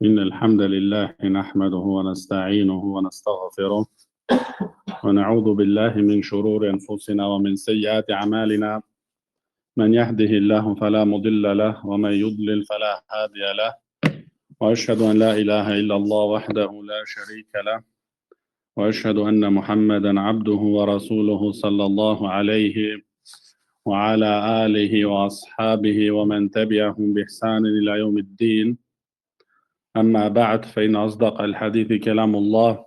إن الحمد لله نحمده ونستعينه ونستغفره ونعوذ بالله من شرور أنفسنا ومن سيئات أعمالنا. من يهده الله فلا مضل له ومن يضلل فلا هادي له، وأشهد أن لا إله إلا الله وحده لا شريك له، وأشهد أن محمدا عبده ورسوله صلى الله عليه وعلى آله وأصحابه ومن تبعهم بإحسان إلى يوم الدين. أما بعد، فإن أصدق الحديث كلام الله،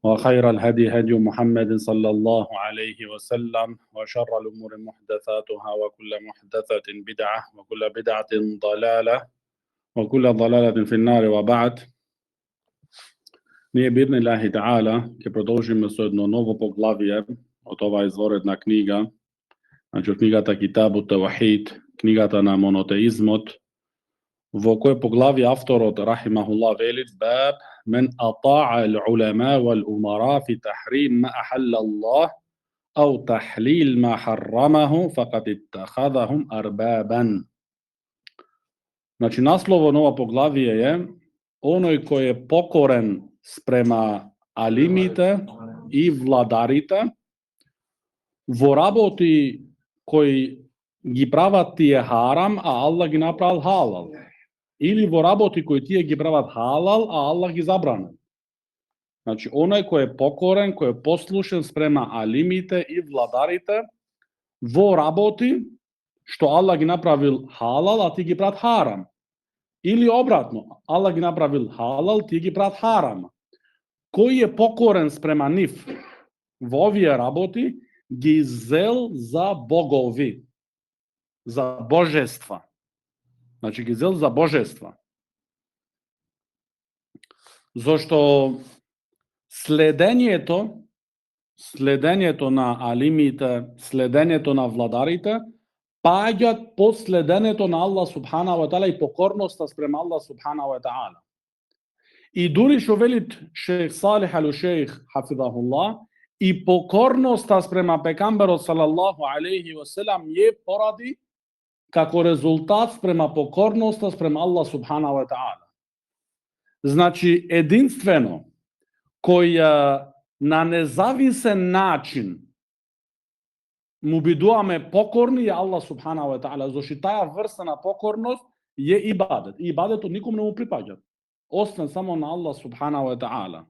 وخير الهدي هدي محمد صلى الله عليه وسلم، وشر الأمور محدثاتها، وكل محدثة بدعة، وكل بدعة ضلالة، وكل ضلالة في النار. وبعد. Nije birni Allahi ta'ala, ke продолжimo со едно ново поглавие од оваа изворедна книга, значи од книгата Китабу Тавхид, книгата на монотеизмот, во кој поглавие авторот рахимахуллах вели: баб мен ата'a al-ulama wal-umara fi tahrim ma ahalla Allah aw tahlil ma harramahu faqad ittakhadhahum arbaban. Значи насловот на ова поглавие е оној кој е покорен спрема алимите и владарите во работи кои ги прават тие харам, а Аллах ги направил халал. Или во работи кои тие ги прават халал, а Аллах ги забрани. Значи, оној кој е покорен, кој е послушен спрема алимите и владарите во работи што Аллах ги направил халал, а ти ги прават харам. Или обратно, Аллах ги направил халал, ти ги прават харам. Кој е покорен спрема нив во овие работи, ги зел за богови, за божества. Значи ги зел за божества. Зошто следењето на алимите, следењето на владарите, паѓат под следењето на Аллах субханаху ва таала и покорноста спрема Аллах субханаху ва таала. И дури што велит шејх Салих ал-Шејх хафизахуллах, и покорноста спрема пекамберот салаллаху алейхи ва селам е поради како резултат спрема покорноста спрема Аллах субханаху ва таала. Значи, единствено кој на независен начин му бидуваме покорни е Аллах субханаху ва таала, зашто таа врста на покорност е ибадет. И ибадетот никому не му припаѓа, освен само на Аллах субханаху ва таала.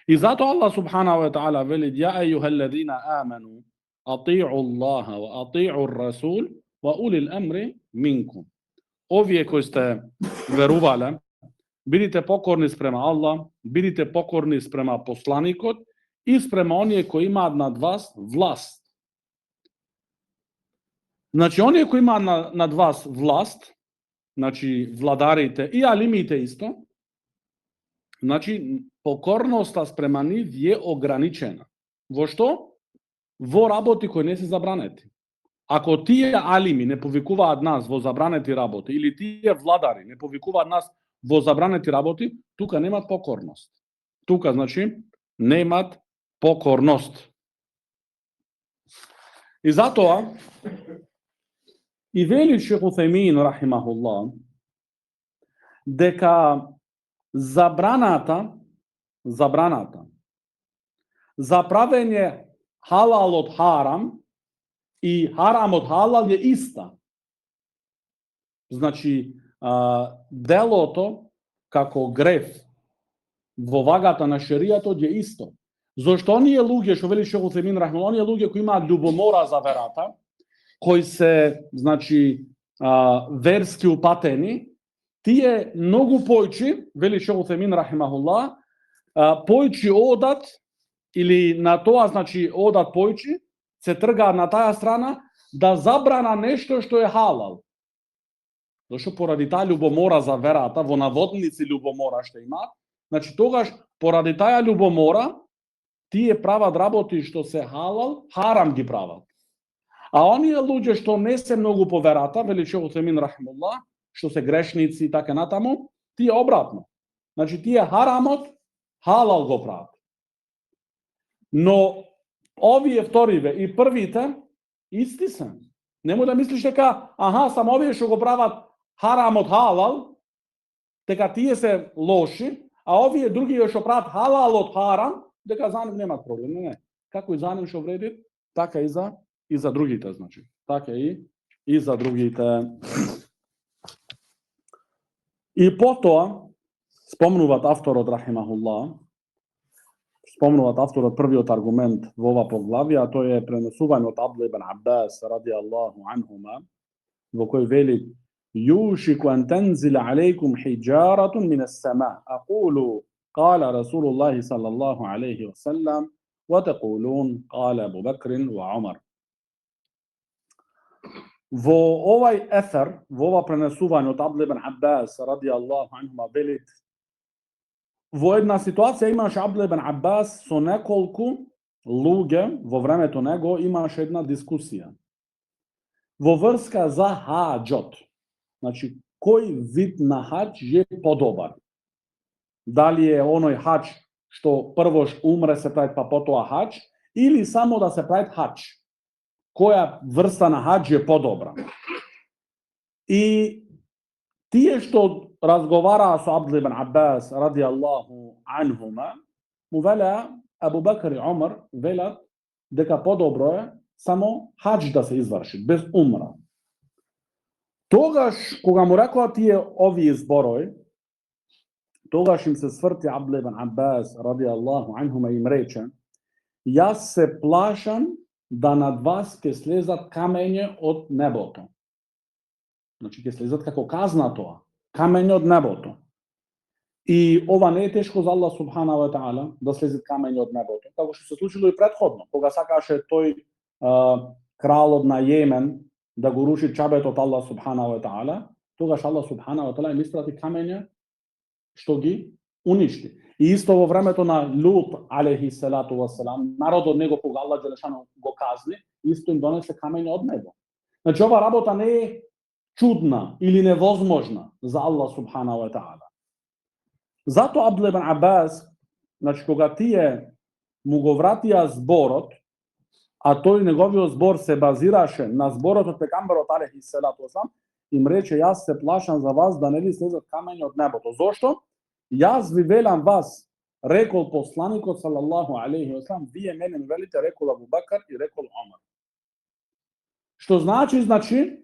И затоа Аллах субханаху ва таала вели: ја ејюхеллезина аману ати'у Аллаха ва ати'у ар-расул ва улил амри минкум. Овие кои сте верувале, бидите покорни спрема Аллах, бидите покорни спрема посланикот и спрема оние кои имаат над вас власт. Значи, оние кои имаат над вас власт, значи владарите и алимите исто, значи покорноста спрема нив е ограничена. Во што? Во работи кои не се забранети. Ако тие алими не повикуваат нас во забранети работи, или тие владари не повикуваат нас во забранети работи, тука немат покорност. Тука, значи, немат покорност. И затоа, и вели шејх Утајмин рахимахуллах, дека забраната за правење халал од харам и харам од халал е иста. Значи, делото како греф во вагата на шеријатот е исто. Зошто оние луѓе, што вели шејх Утајмин рахимахуллах, оние луѓе кои имаат љубомора за верата, кои се, значи, верски упатени, тие многу појчи, вели шејх Утајмин рахимахуллах, појчи одат, или на тоа, значи, одат појчи, се тргаат на таа страна да забрана нешто што е халал. Зашто поради таа љубомора за верата, во наводници љубомора што имаат, значи тогаш поради таа љубомора тие прават работи што се халал, харам ги прават. А оние луѓе што не се многу по верата, вели шејх Утајмин рахимахуллах, што се грешници и така натаму, тие обратно. Значи тие харамот халал го прават. Но овие вториве и првите исти се. Немој да мислиш дека само овие што го прават харамот халал, дека тие се лоши, а овие други ја што прават халал од харам, дека за нив нема проблем. Не. Како и за нив што вреди, така и за другите, значи. Така и за другите. И потоа спомнуваат авторот рахимахуллах, првиот аргумент во ова поглавје, а тој е пренесување од Абдулlah ибн Аббас радијаллаху анхума, во кој вели: يوشك أن تنزل عليكم حجارة من السماء أقول قال رسول الله صلى الله عليه وسلم وتقولون قال أبو بكر وعمر. Во овај ефер, во ова пренесување од Абдулlah ибн Аббас радијаллаху анхума велит: во една ситуација имаше Абдулlah ибн Аббас со неколку луѓе, во времето него имаше една дискусија во врска за хаџот. Значи, кој вид на хаџ е подобар? Дали е оној хаџ што првош умре се прави па потоа хаџ, или само да се прави хаџ? Која врста на хаџ е подобра? И тие што разговараа со Абдулlah ибн Аббас радијаллаху анхума, му велеа Абу Бакр и Омар велат дека подобро е само хаџ да се изврши, без умра. Тогаш, кога му рекоа тие овие зборови, тогаш им се сврти Абдулlah ибн Аббас радијаллаху анхума и им рече: јас се плашам да над вас ќе слезат камења од небото. Значи, ќе слезат како казна тоа, камења од небото. И ова не е тешко за Аллах субханаху ва таала да слезат камења од небото, како што се случило и претходно, кога сакаше тој кралот на Јемен да го руши чабето од Аллах субханаху ва таала, тогаш Аллах субханаху ва таала им испрати камења што ги уништи. И исто во времето на Лут алейхи салату ва салам, народот него кога Аллах џелешано го казни, исто им донесе камења од небо. Значи ова работа не е чудна или невозможна за Аллах субханаху ва таала. Зато Абдулlah ибн Аббас, значи кога тие му го вратија зборот, а тој неговиот збор се базираше на зборот од пегамберот алейхи салату ва салам, им рече: јас се плашам за вас да не ви слезат камења од небото. Зошто? Јас ви велам вас, рекол посланикот салаллаху алейхи ва салам, вие мене ми велите, рекол Абу Бакр и рекол Омар. Што значи,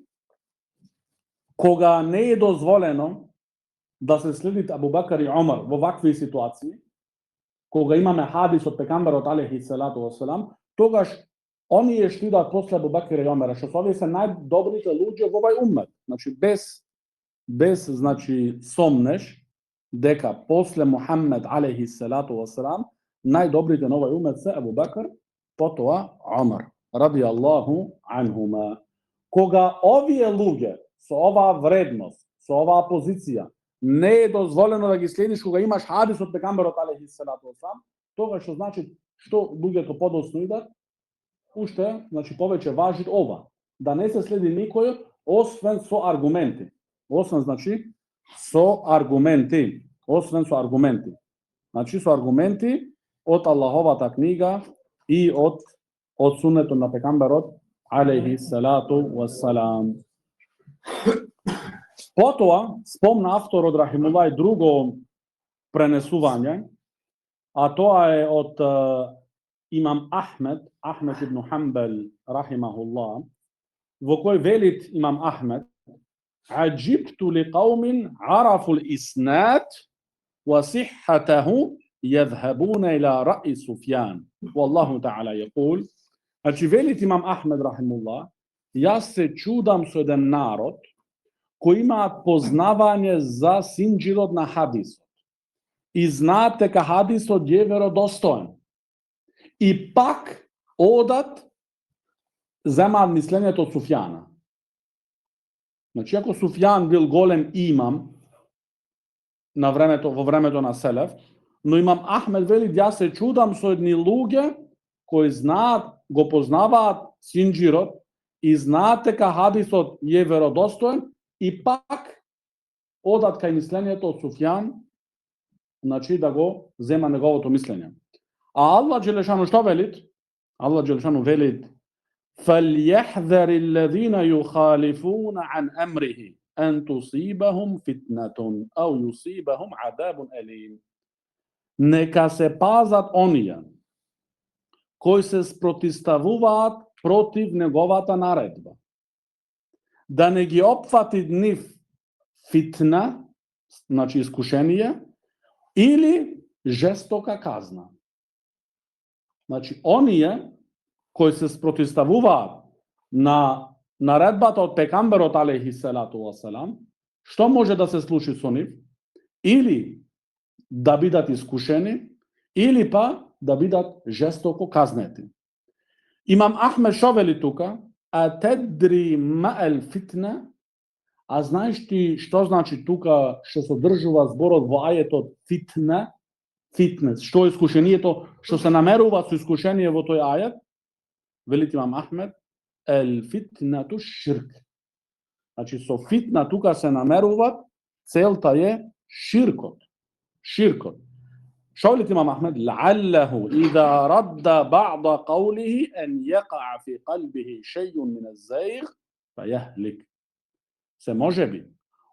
кога не е дозволено да се следи Абу Бакр и Омар во вакви ситуации, кога имаме хадис од пегамберот алейхи салату ва салам, тогаш оние што идат после Абу Бакр и Омар, што овие се најдобрите луѓе во овај уммет. Значи без значи сомнеш дека после Мухаммед алейхи салату ва салам најдобрите на овај уммет се Абу Бакр, потоа Омар радијаллаху анхума. Кога овие луѓе со оваа вредност, со оваа позиција не е дозволено да ги следиш кога имаш хадис од пегамберот алейхи салату ва салам, тогаш што значи што луѓето подоцно идат, уште значи повеќе важи ова, да не се следи никој освен со аргументи. Освен со аргументи. Значи со аргументи од Аллаховата книга и од суннетот на пегамберот алейхи салату ва салам. Потоа спомна авторот рахимуллах друго пренесување, а тоа е од имам Ахмед ибн Хамбал рахимахуллах, во кој велит имам Ахмед: عجبت لقوم عرفوا الإسناد وصحته يذهبون إلى رأي سفيان والله تعالى يقول. Значи велит имам Ахмед рахимуллах, јас се чудам со еден народ кој имаат познавање за синџирот на хадисот и знаат дека хадисот е веродостоен, и пак одат земаат мислењето од Суфјана. Значи, ако Суфјан бил голем имам во времето на Селеф, но имам Ахмед вели: јас се чудам со едни луѓе кои знаат, го познаваат синџирот и знаат дека хадисот е веродостоен, и пак одат кај мислењето од Суфјан, значи да го зема неговото мислење. А Аллах џелешану што велит? Аллах џелешану велит: فَلْيَحْذَرِ الَّذِينَ يُخَالِفُونَ عَنْ أَمْرِهِ أن تصيبهم فتنة أو يصيبهم عذاب أليم. Neka se pazat оние кои се спротивставуваат против неговата наредба, да не ги опфати нив фитна, значи искушение, или жестока казна. Значи, оние кои се спротивставуваат на наредбата од пекамберот алейхи салату васелам, што може да се случи со нив? Или да бидат искушени, или па да бидат жестоко казнети. Имам Ахмед шо вели тука? А тедри маел фитна. А знаеш ти што значи тука што содржува зборот во ајетот фитна? Фитнес. Што е искушението? Што се намерува со искушение во тој ајет? Вели Имам Ахмед, ел фитнату ширк. Значи со фитна тука се намерува, целта е ширкот. Ширкот. Шо вели Имам Ахмед? Лааллаху ида радда ба'да қаулихи ен јақа'a фи қалбихи шејун мин аззајг, па јахлик. Се може би,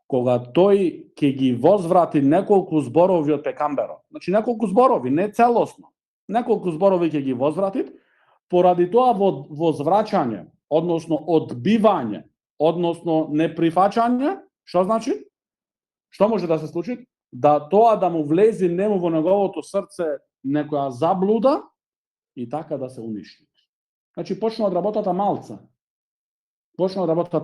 кога тој ќе ги возврати неколку зборови од пекамберот. Значи неколку зборови, не целосно. Неколку зборови ќе ги возврати, поради тоа возвраќање, односно одбивање, односно неприфаќање, што значи? Што може да се случи? Да тоа да му влези нему во неговото срце некоја заблуда и така да се уништи. Значи почна од работата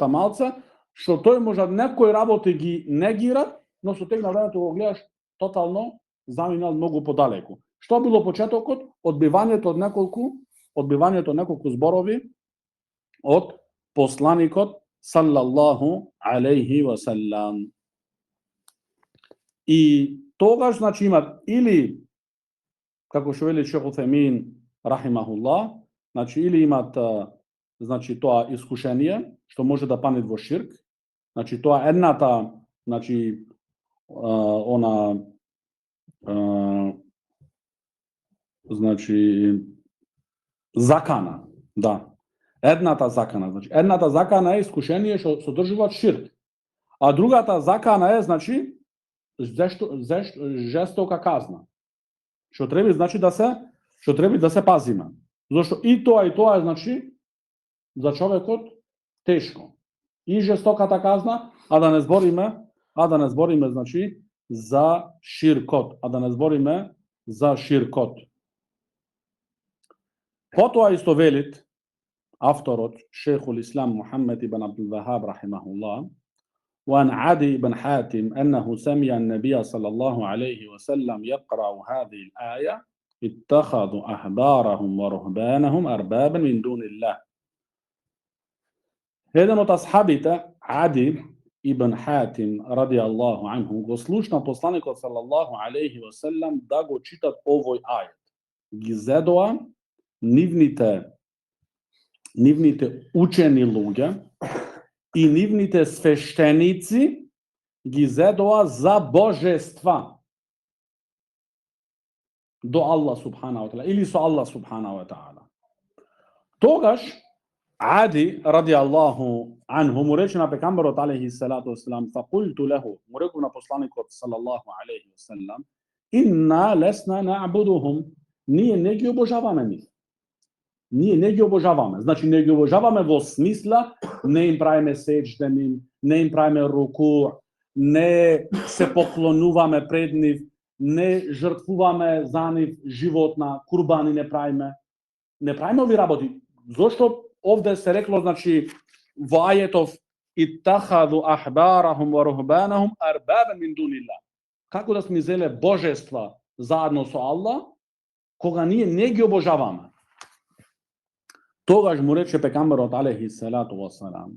малца. Што тој може некои работи ги негира, но со тек на времето го гледаш тотално заминал многу подалеку. Што било почетокот? Одбивањето од неколку зборови од посланикот саллаллаху алейхи ва салам. И тогаш значи имат или, како што вели Шейх Утхемин рахимахуллах, значи или имат значи тоа искушение што може да панет во ширк. Значи тоа едната, значи значи закана, да. Едната закана е искушение што содржува ширк. А другата закана е значи жестока казна. Што треба значи да се пазиме. Зашто и тоа е значи за човекот тешко. И жестоката казна, а да не збориме значи за ширкот, Потоа исто велит авторот Шейхул Ислам Мухаммед ибн Абдул Вахаб рахимахуллах, وعن عدي بن حاتم أنه سمع النبي صلى الله عليه وسلم يقرأ هذه الآية اتخذوا أحبارهم ورهبانهم أربابا من دون الله. Еден од асхабите, Ади ибн Хатим радијаллаху анху, го слушна посланикот салаллаху алейхи ва селам да го читат овој ајет. Ги зедоа нивните учени луѓе и нивните свештеници ги зедоа за божества до Аллах субхана ва таала или со Аллах субхана ва таала. Тогаш Ади радијаллаху анху му рече на пекамберот алейхи салату васелам, факулту леху, му реков на посланикот салаллаху алейхи васелам, инна лесна на'будухум, ние не ги обожаваме нив. Значи не ги обожаваме во смисла, не им правиме сеџде, не им правиме руку, не се поклонуваме пред нив, не жртвуваме за нив животна, курбани не правиме ови работи. Зошто овде се рекло, значи, во ајетов иттахаду ахбарахум ва рухбанахум арбабан мин дунилlah. Како да сме зеле божества заедно со Аллах, кога ние не ги обожаваме? Тогаш му рече пекамберот алейхи салату вассалам,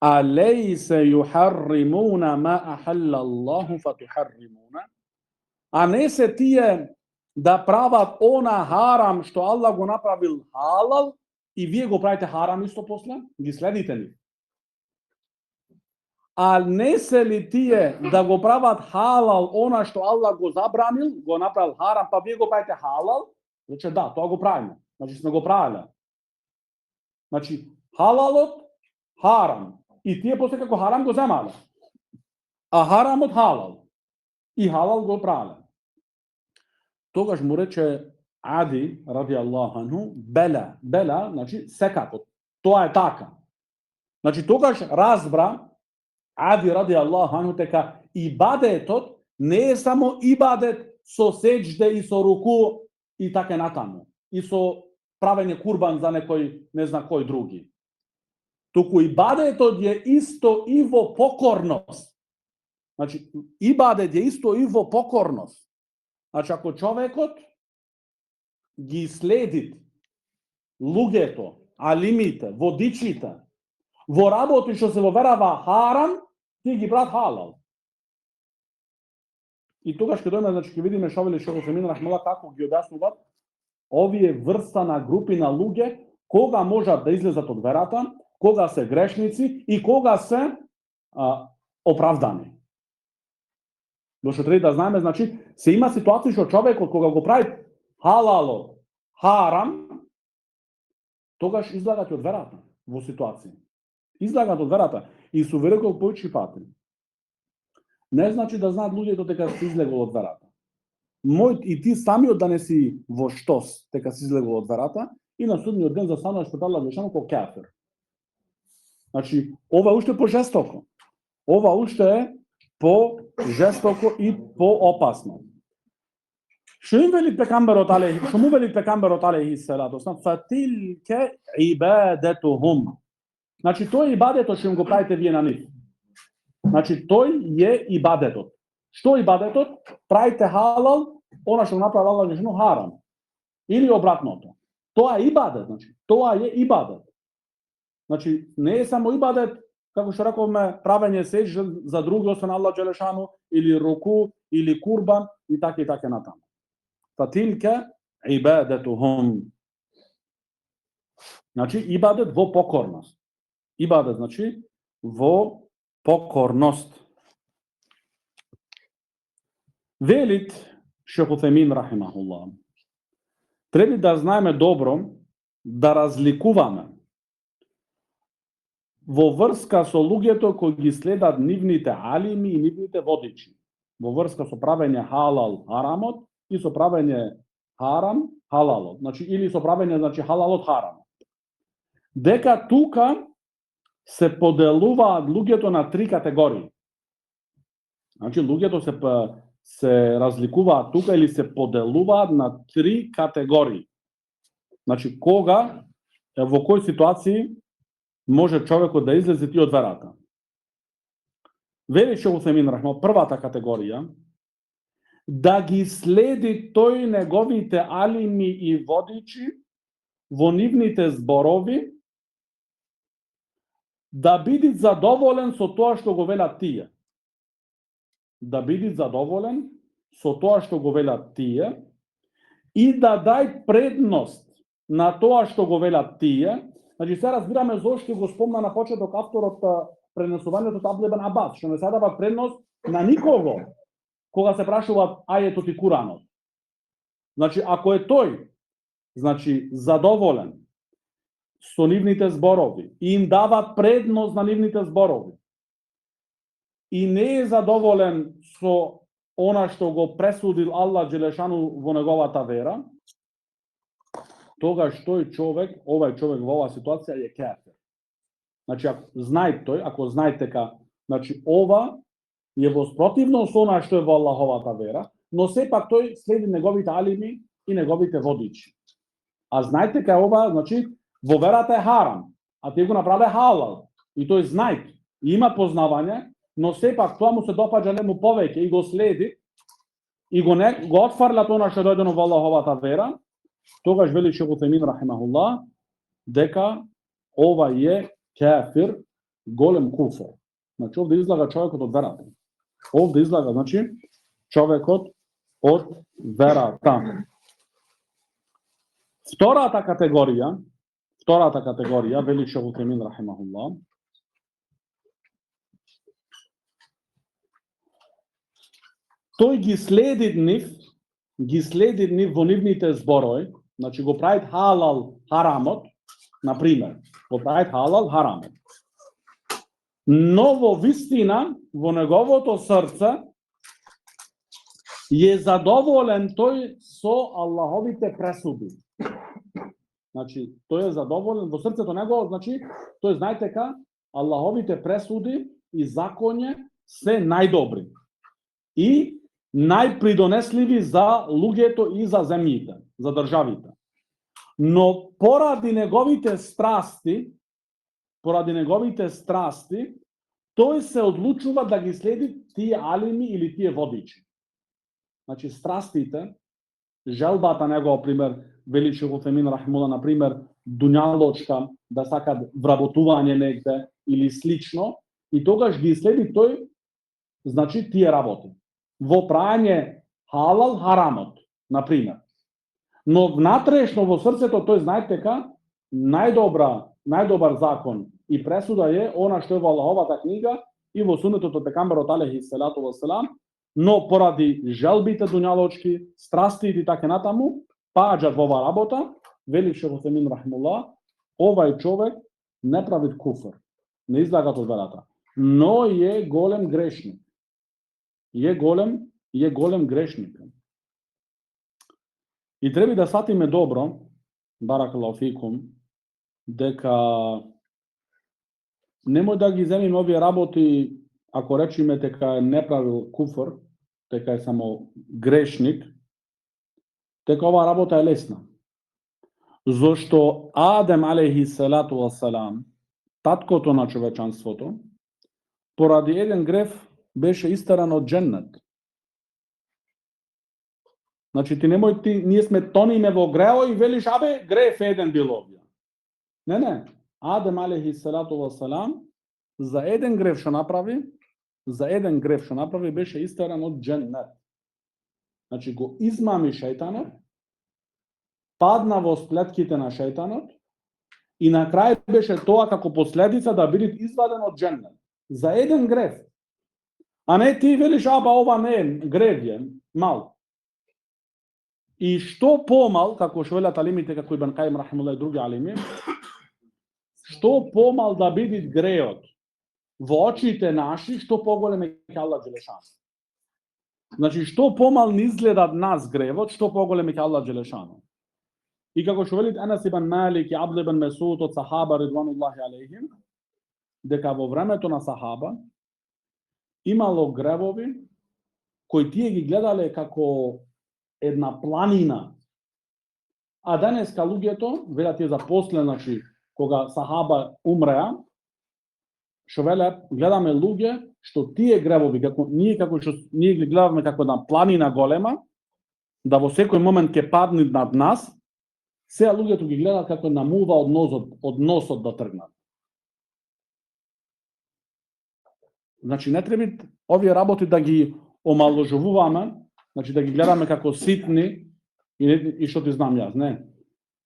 алейсе юхарримуна ма ахалла Аллаху фатухарримуна. А не се тие да прават она харам што Аллах го направил халал, и вие го правите харам исто после? Ги следите ли? А не се ли тие да го прават халал она што Аллах го забранил, го направил харам, па вие го правите халал? Значи да, тоа го правиме. Значи сме го правиле. Значи халалот харам и тие после како харам го земале. а харамот халал. И халал го правилен. Тогаш му рече Ади, ради Аллаху анху, бела, значи секако. Тоа е така. Значи тогаш разбра Ади, ради Аллаху анху, дека ибадетот не е само ибадет со сеџде и со руку и така натаму. И со правење курбан за некој, не знам кој други. Туку ибадетот е исто и во покорност. Значи, ибадет е исто и во покорност. Значи, ако човекот ги следи луѓето, алимите, водичите, во работи што се во верава харам, ти ги брат халал. И тогаш ќе дојме, значи, ќе видиме што вели Шейх Усаймин рахмеллах како ги објаснуваат овие врста на групи на луѓе, кога можат да излезат од верата, кога се грешници и кога се оправдани. Дошто треба да знаеме, значи, се има ситуации што човекот кога го прави халало, харам, тогаш излагат од верата во ситуации. Излагат од верата и су верекол поучи пати. Не значи да знаат луѓето дека се излегол од верата. Мој и ти самиот да не си во штос дека се излегол од верата и на судниот ден застануваш пред Аллах Џелешану како кафир. Значи, ова уште пожестоко. Ова уште е по-жестоко и по-опасно. Што му вели пекамберот алейхи селату вассалам, фатилке ибадетухум. Значи тој ибадетот што им го правите вие на нив. Значи тој е ибадетот. Што ибадетот? Правите халал, она што го направи Аллах Џелешану харам. Или обратното. Тоа е ибадет, значи. Тоа е ибадет. Значи не е само ибадет, како што рековме, правење сеџда за други освен Аллах Џелешану, или руку, или курбан и така натаму. Фатилке ибадетухум. Значи ибадет во покорност. Ибадет значи во покорност. Велит Шейх Усаймин рахимахуллах. Треба да знаеме добро да разликуваме во врска со луѓето кои ги следат нивните алими и нивните водичи. Во врска со правење халал харамот и со правење харам халалот. Значи или со правење значи халалот харамот. Дека тука се поделуваат луѓето на три категории. Значи луѓето се разликуваат тука или се поделуваат на три категории. Значи кога, во кои ситуации може човекот да излезе ти од верата. Вели Шейх Усаймин рахмеллах, првата категорија, да ги следи тој неговите алими и водичи во нивните зборови, да биде задоволен со тоа што го велат тие. Да биде задоволен со тоа што го велат тие и да дај предност на тоа што го велат тие. Значи се разбираме зошто го спомна на почеток авторот пренесувањето од Абдул ибн Абас, што не се дава предност на никого кога се прашуваат ајетот и Куранот. Значи ако е тој, значи задоволен со нивните зборови и им дава предност на нивните зборови и не е задоволен со она што го пресудил Аллах Џелешану во неговата вера, тогаш тој човек, овај човек во оваа ситуација е кафир. Значи ако знае дека значи ова е во спротивно со она што е во Аллаховата вера, но сепак тој следи неговите алими и неговите водичи. А знаете дека ова, значи во верата е харам, а тој го направи халал. И тој знае, има познавање, но сепак тоа му се допаѓа нему повеќе и го следи и го отфарла тоа што дојдено во Аллаховата вера. Тогаш вели Шейх Усаймин рахимахуллах дека ова е кафир, голем куфр. Значи овде излага човекот од верата. Овде излага, значи, човекот од верата. Втората категорија, вели Шейх Усаймин рахимахуллах, тој ги следи нив во нивните зборови, значи го правит халал харамот, например, го правит халал харамот. Но во вистина, во неговото срце, е задоволен тој со Аллаховите пресуди. Значи, тој е задоволен во срцето негово, значи, тој знаете дека Аллаховите пресуди и закони се најдобри и најпридонесливи за луѓето и за земјите, за државите. Но поради неговите страсти, тој се одлучува да ги следи тие алими или тие водичи. Значи, страстите, желбата негова, пример, вели Шейх Утемин рахимуллах, на пример, дуњалочка, да сакат вработување негде или слично, и тогаш ги следи тој, значи, тие работи. Во прајање халал харамот, на пример. Но внатрешно во срцето тој знаете дека најдобар закон и пресуда е она што е во Аллаховата книга и во сунетот од пегамберот алейхи селату васелам, но поради желбите дуњалочки, страстите и така натаму, паѓаат во оваа работа, вели Шейх Утемин рахимуллах, овај човек не прави куфр, не излага од верата, но е голем грешник. Е голем грешник. И треба да сватиме добро, баракаллаху фикум, дека немој да ги земиме овие работи, ако речеме дека не правил куфр, дека е само грешник, дека оваа работа е лесна. Зошто Адем алейхи салату вассалам, таткото на човечанството, поради еден греф беше истеран од џеннет. Значи ние сме тониме во грео и велиш, абе, греф еден бил овие. Не. Адем алейхи салату вассалам за еден греф што направи, беше истеран од џеннет. Значи го измами шејтанот, падна во сплетките на шејтанот и на крај беше тоа како последица да биде изваден од џеннет. За еден греф. А не ти велиш, аба, ова не е греф е, мал. И што помал, како што велат алимите, како Ибн Каим рахимуллах и други алими, што помал да биде греот во очите наши, што поголем е ке Аллах Џелешан. Значи, што помал не изгледа нас гревот, што поголем е ке Аллах Џелешан. И како што велит Анас ибн Малик и Абд ибн Месуд од сахаба ридвануллахи алейхим, дека во времето на сахаба имало гревови кои тие ги гледале како една планина. А денеска луѓето, велат тие за после, значи, кога сахаба умреа, што велат, гледаме луѓе што тие гревови, како што ние ги гледаме како една планина голема, да во секој момент ќе падне над нас, сега луѓето ги гледаат како една мува од носот да тргнат. Значи, не треба овие работи да ги омаложуваме, значи да ги гледаме како ситни и што ти знам јас, не.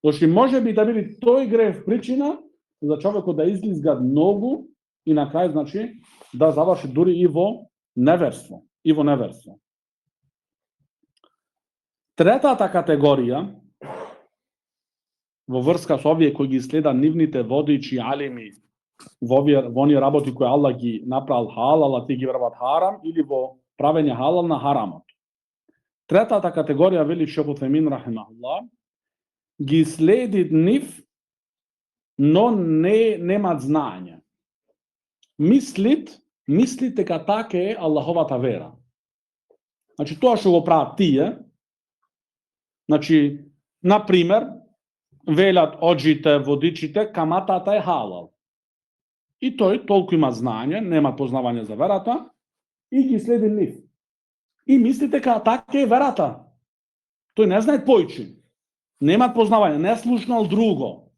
Зашто може би да биде тој грев причина за човекот да излизга многу и на крај, значи, да заврши дури и во неверство. Третата категорија, во врска со овие кои ги следат нивните водичи алими, во оние работи кои Аллах ги направил халал, а ти ги врват харам, или во правење халал на харамот. Третата категорија, вели Шейх Утемин рахимахуллах, ги следи нив, но немат знаење. Мислит дека така е Аллаховата вера. Значи, тоа што го прават тие, значи, например, велат оджите, водичите, каматата е халал. И тој толку има знаење, нема познавање за верата, и ги следи нив. И мисли дека така е верата. Тој не знае појчи. Нема познавање, не слушнал друго.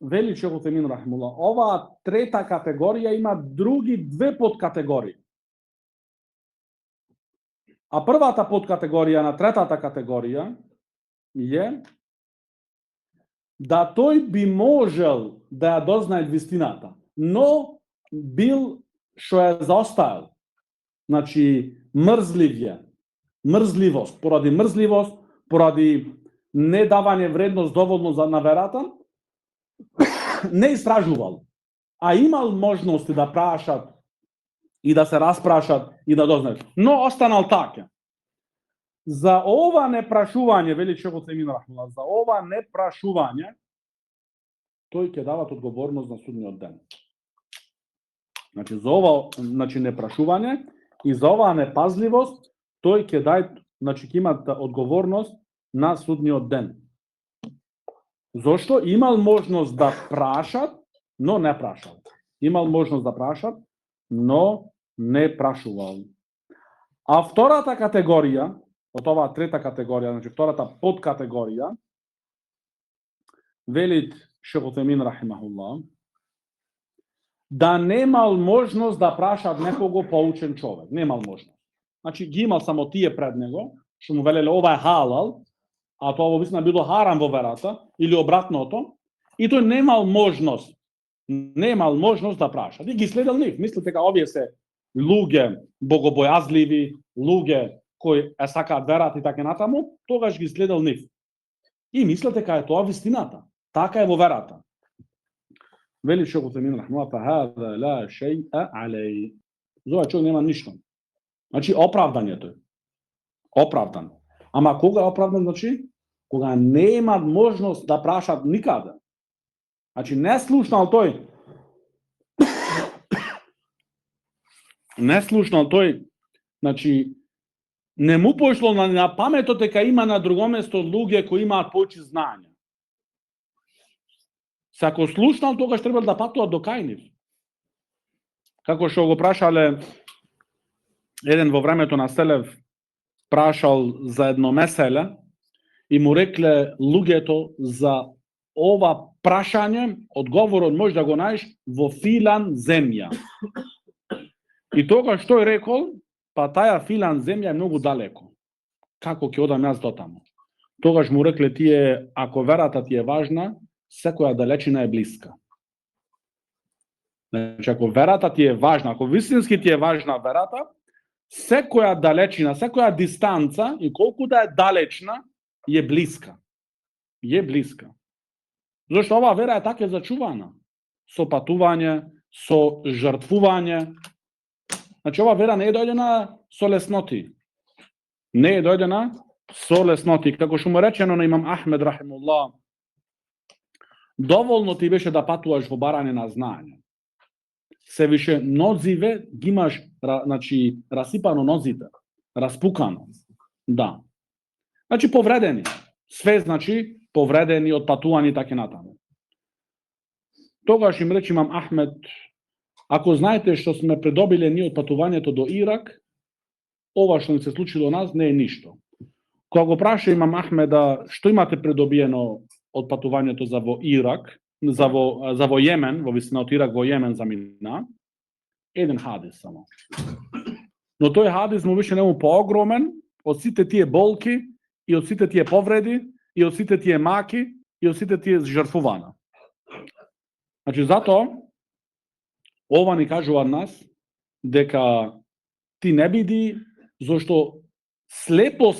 Вели Шейх Утемин рахимуллах, оваа трета категорија има други две подкатегории. А првата подкатегорија на третата категорија е да тој би можел да ја дознае вистината, но бил што е заостаел. Значи, мрзливост, поради недавање вредност доволно на верата, не истражувал, а имал можности да прашат и да се распрашат и да дознаат, но останал така. За ова непрашување, вели Шейх Утсемин рахмуллах, за ова непрашување, тој ќе дават одговорност на судниот ден. Значи, за ова непрашување и за оваа непазливост, тој ќе дај, значи ќе има одговорност на судниот ден. Зошто? Имал можност да прашат, но не прашал. Имал можност да прашат, но не прашувал. А втората категорија, од оваа трета категорија, значи втората подкатегорија, велит Шейх Утсемин рахимахуллах, да немал можност да прашат некого поучен човек. Немал можност. Значи ги имал само тие пред него, што му велеле ова е халал, а тоа обично било харам во верата, или обратното, и тој немал можност да праша. И ги следел нив. Мислите дека овие се луѓе богобојазливи, луѓе кои сакаат верат и така натаму, тогаш ги следел нив. И мислите дека е тоа вистината. Така е во верата. Вели Шейх Утсемин рахмуллах, фахада ла шеја алеј. За овој човек нема ништо. Значи оправдањето е. Оправдан. Ама кога е оправдан, значи? Кога нема можност да прашат никаде. Значи не слушнал тој. Не слушнал тој. Значи не му пошло на паметот дека има на друго место луѓе кои имаат повеќе знаење. Се ако слушнал, тогаш треба да патуваат до кај нив. Како што го прашале еден во времето на Селев, прашал за едно меселе и му рекле луѓето за ова прашање, одговорот може да го најдеш во филан земја. И тогаш тој рекол, па таја филан земја е многу далеко. Како ќе одам јас до таму? Тогаш му рекле тие, ако верата ти е важна, секоја далечина е блиска. Значи, ако верата ти е важна, ако вистински ти е важна верата, секоја далечина, секоја дистанца, и колку да е далечна, е блиска. Е блиска. Зашто оваа вера е така зачувана. Со патување, со жртвување. Значи, оваа вера не е дојдена со лесноти. Не е дојдена со лесноти. Како што му речено на имам Ахмед рахимуллах, доволно ти беше да патуваш во барање на знаење. Се више нозиве ги имаш, значи, расипано нозите, распукано. Да. Значи, повредени. Све, значи, повредени од патување и така натаму. Тогаш им рече имам Ахмед, ако знаете што сме придобиле ние од патувањето до Ирак, ова што ни се случило нас не е ништо. Кога го праша имам Ахмеда што имате придобиено од патувањето за во Ирак, за во Јемен, во вистина од Ирак во Јемен замина, еден хадис само. Но тој хадис му беше нему поогромен од сите тие болки и од сите тие повреди и од сите тие маки и од сите тие жртвувана. Значи затоа ова ни кажува нас дека ти не биди, зашто слепото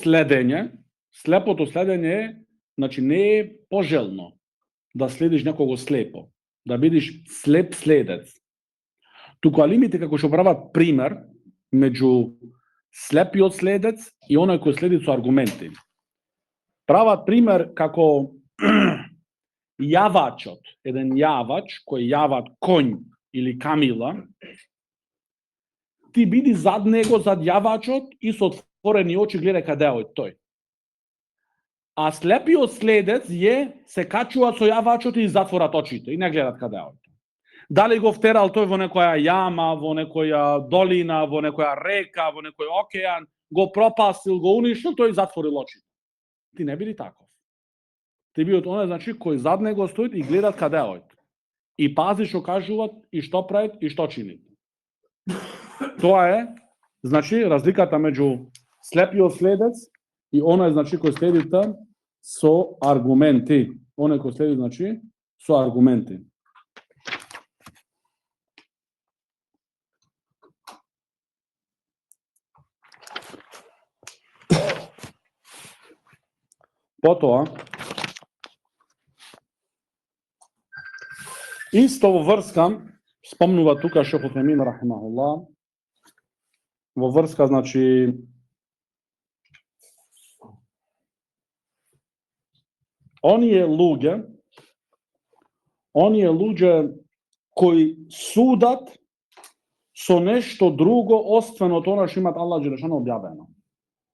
следење е, значи не е пожелно да следиш некого слепо, да бидиш слеп следец. Туку алимите како што прават пример меѓу слепиот следец и оној кој следи со аргументи. Прават пример како јавачот, еден јавач кој јават конј или камила, ти биди зад него, зад јавачот и со отворени очи гледај каде е тој. А слепиот следец се качува со јавачот и затворат очите и не гледат каде е. Дали го втерал тој во некоја јама, во некоја долина, во некоја река, во некој океан, го пропасил, го уништил, тој затворил очите. Ти не биди таков. Ти биди од оној, значи, кој зад него стоит и гледат каде е. И пази што кажуваат, и што прават, и што чинат. Тоа е, значи, разликата меѓу слепиот следец и оној, значи, кој следи со аргументи. Оној кој следи, значи, со аргументи. Потоа, Исто во врска, спомнува тука Шейх Утемин рахимахуллах, во врска, значи, оние луѓе кои судат со нешто друго освен од она што имат Аллах џелешано објавено.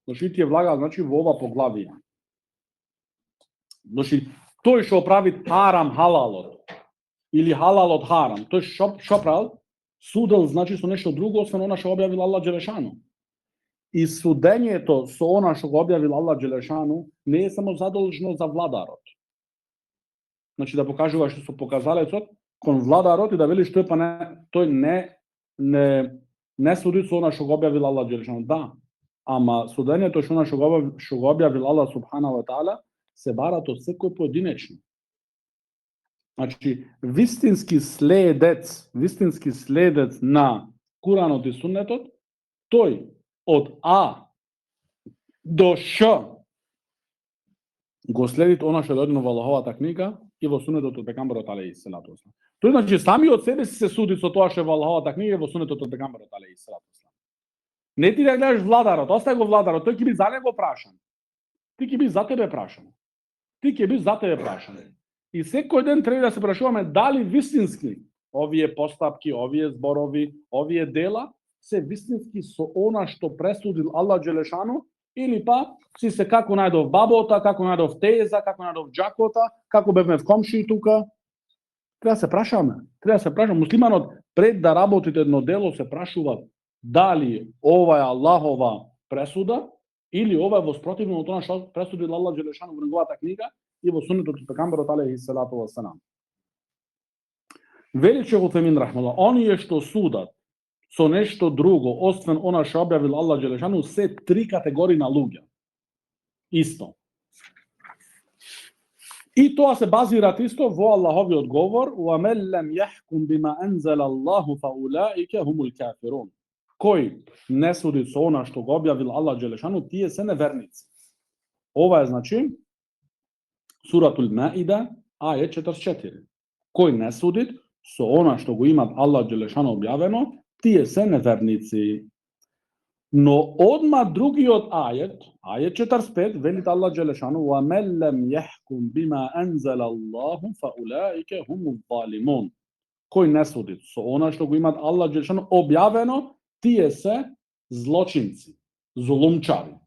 Значи тие влага, значи во ова поглавија. Значи тој што прави харам халалот или халалот харам, тој што правил? Судел, значи, со нешто друго освен она што објавил Аллах џелешано. И судењето со она што го објавил Аллах џелешано не е само задолжно за владарот. Значи да покажува што со показалецот кон владарот и да вели што е, па тој не суди со она што го објавил Аллах џелешано. Да, ама судењето што она што го објавил Аллах субхана ва таала се барат од секој поединечно. Значи вистински следец на Куранот и Суннетот, тој од А до Ш го следи она што е дадено во Аллаховата книга и во Суннетот од пегамберот алейхи селату веселам. Тој значи сами од себе се суди со тоа што е во Аллаховата книга и во Суннетот од пегамберот алейхи селату веселам. Не ти да гледаш владарот, остај го владарот, тој ќе би за него прашан. Ти ќе би за тебе прашан. И секој ден треба да се прашуваме дали вистински овие постапки, овие зборови, овие дела се вистински со она што пресудил Аллах џелешано, или па си се како најдов бабота, како најдов теза, како најдов џакота, како бевме в комши тука. Треба да се прашаме. Муслиманот пред да работите едно дело се прашува дали ова е Аллахова пресуда или ова е во спротивно од она што пресудил Аллах џелешано во неговата книга и во Суннетот од пегамберот алейхи селату веселам. Вели Шейх Утемин рахимахуллах, оние што судат со нешто друго освен она што објавил Аллах џелешано се три категории на луѓе. Исто. И тоа се базираат исто во Аллаховиот говор: "Ва мен лем јахкум бима анзала Аллаху фа улаика хумул кафирун." Кој не суди со она што го објавил Аллах џелешано, тие се неверници. Ова е значи Суратул Маида, ајет 44. Кој не суди со она што го имат Аллах џелешано објавено, тие се неверници. Но одма другиот ајет 45, вели Аллах џелешано: "Ва мен лем јахкум бима анзала Аллаху фа улаика хумул залимун." Кој не суди со она што го имат Аллах џелешано објавено, тие се злочинци, зулумчари.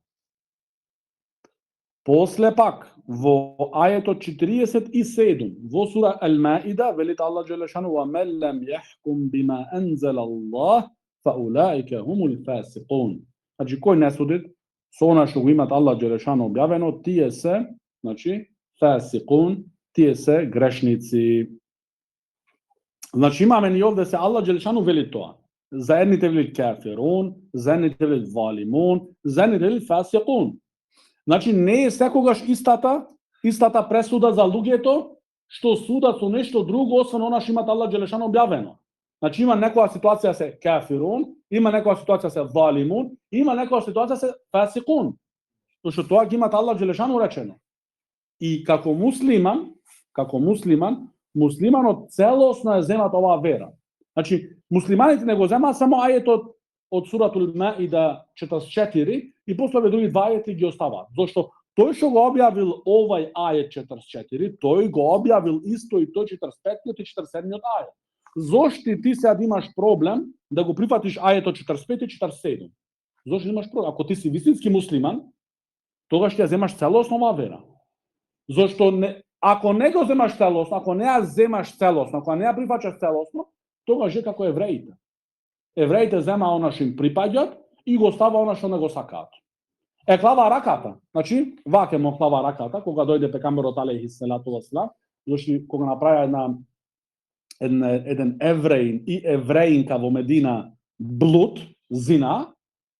После пак, во ајетот 47, во сура Ал-Маида, велит Аллах џелешано: "Ва мен лем јахкум бима анзала Аллах фа улаика хумул фасиқун." Значи кој не суди со она што го имат Аллах џелешано објавено, тие се, значи фасиқун, тие се грешници. Значи имаме ни овде се Аллах џелешано вели тоа. За едните вели кафирун, за едните вели залимун, за едните вели фасиқун. Значи не е секогаш истата пресуда за луѓето што судат со нешто друго освен она што имат Аллах џелешано објавено. Значи има некоја ситуација се кафирун, има некоја ситуација се залимун, има некоја ситуација се фасиқун. Што тоа ги имат Аллах џелешано речено. И како муслиманот целосно е земат оваа вера. Значи муслиманите не го земаат само ајетот од Суратул Маида 44 и после други два ајети ги оставаат. Зошто тој што го објавил овај ајет 44, тој го објавил исто и тој 45 и 47 ајет. Зошто ти сега имаш проблем да го прифатиш ајетот 45 и 47? Зошто имаш проблем? Ако ти си вистински муслиман, тогаш ќе земаш целосно оваа вера. Зошто ако не го земаш целосно, ако не ја земаш целосно, ако не ја прифаќаш целосно, тогаш е како евреите. Евреите зема она што им припаѓат и го става она што не го сакаат. Клава раката. Значи, ваќе му клава раката кога дојде пегамберот алейхи селату веселам, зашто кога направи еден евреин и евреинка во Медина блуд, зина,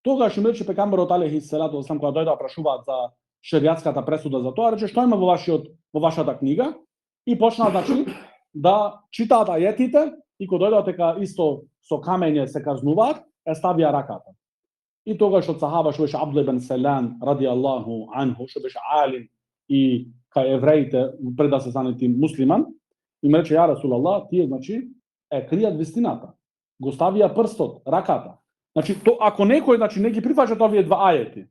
тогаш им рече пегамберот алейхи селату веселам кога дојде да прашуваат за шеријатската пресуда за тоа, рече што има во вашата книга и почна значи да читаат ајетите и кога дојдат дека исто со камење се казнуваат, ставија раката. И тогаш од сахаба што беше Абдул ибн Селам ради Аллаху анху, што беше алим и кај евреите пред да се станети муслиман, И ме рече, ја Расулаллах, тие, значи, кријат вистината. Го ставија прстот, раката. Значи, ако некој, значи, не ги прифаќат овие два ајети,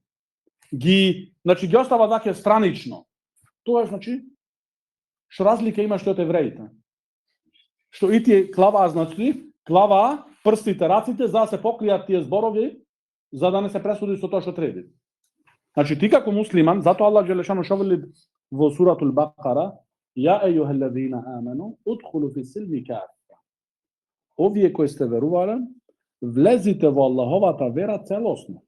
ги остава ваќе странично, тоа значи, што разлика има што од евреите. Што и тие клаваа прстите, раците, за да се покријат тие зборови, за да не се пресуди со тоа што треба. Значи, ти како муслиман, затоа Аллах Джелешану што вели во суратул Бакара, ја ејухеллезина амену, удхулу фи силми кафа. Овие кои сте верувале, влезите во Аллаховата вера целосно.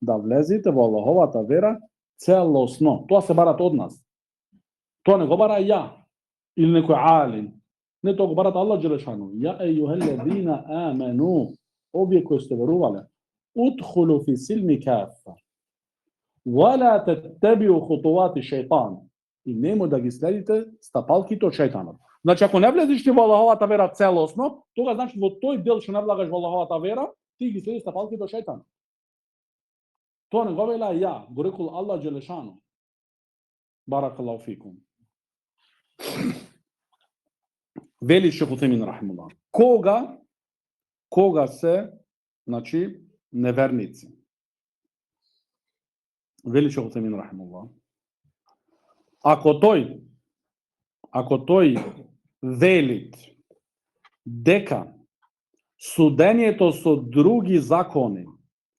Да влезите во Аллаховата вера целосно. Тоа се барат од нас. Тоа не го бара ја или некој алим. Не, тоа го барат Аллах Джелешану. Ја ејухеллезина амену. Овие кои сте верувале, удхулу фи силми кафа. Вала таттабиу хутувати шејтан. И немој да ги следите стапалките од шејтанот. Значи, ако не влезеш ти во Аллаховата вера целосно, тога значи во тој дел што не влагаш во Аллаховата вера, ти ги следиш стапалките од шејтанот. Тоа не го вела ја, го рекол Аллах Джелешану. Баракаллаху фикум. Вели Шейх Утемин рахимуллах. Кога се, значи, неверници. Вели Шейх Утемин рахимуллах. Ако тој вели дека судењето со други закони,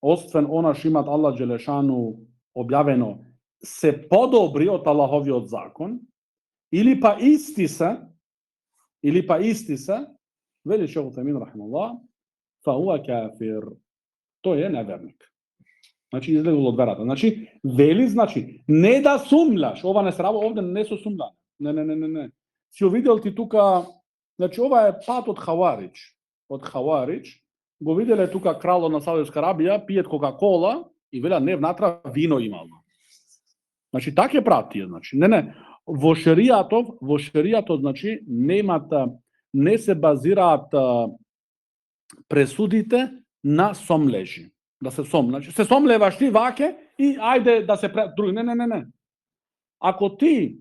освен она што имат Аллах Джелешану објавено, се подобри од Аллаховиот закон, или па исти се, вели Шейх Утемин рахимуллах, фа хуа кафир. Тој е неверник. Значи, излегол од верата. Значи, вели, значи, не да сумлаш. Ова не се работи, овде не се сумля. Не. Си видел ти тука, значи, ова е пат од Хаварич. Од Хаварич. Го виделе тука кралот на Саудовска Арабија, пијат Кока-кола и велат, не, внатра вино имал. Значи, така прати, значи. Не. Во шеријатот, значи, не се базираат пресудите на сомлежи. Да се значи, се сомлеваш ти ваке и ајде да се други. Не. Ако ти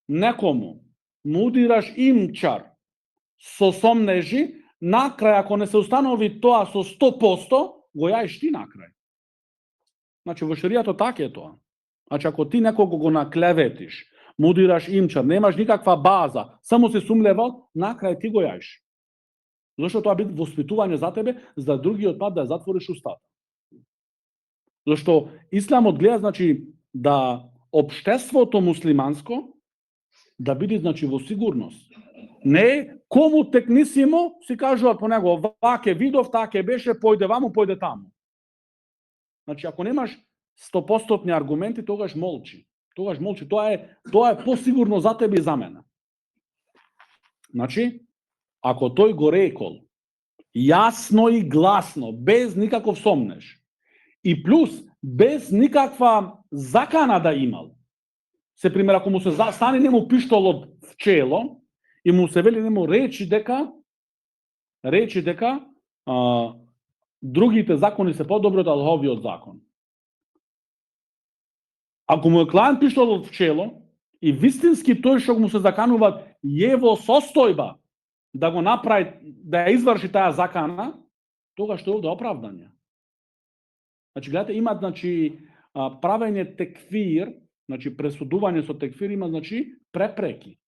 некому му удираш имчар со сомнежи, накрај, ако не се установи тоа со 100%, го јаеш ти накрај. Значи, во шеријатот така е тоа. Значи, ако ти некого го наклеветиш, му удираш имчар, немаш никаква база, само се сумлевал, накрај ти го јаеш. Зашто тоа биде воспитување за тебе, за другиот пат да затвориш устата. Зашто Исламот гледа, значи, да општеството муслиманско да биде, значи, во сигурност. Не кому текнисимо си кажуваат по него, ваке видов, таке беше, појде ваму, појде таму. Значи, ако немаш 100% аргументи, тогаш молчи. Тоа е посигурно за тебе и за мене. Значи, ако тој го рекол јасно и гласно, без никаков сомнеж, и плюс без никаква закана да имал. Се пример, ако му се стане нему пиштол од вчело и му се вели нему речи дека другите закони се подобри од Аллаховиот закон. Ако му е клан пиштол од вчело и вистински тој што му се заканува е во состојба да го направи, да ја изврши таа закана, тога што е овде оправдање. Значи, гледате, имат, значи, правење текфир, значи, пресудување со текфир има, значи, препреки.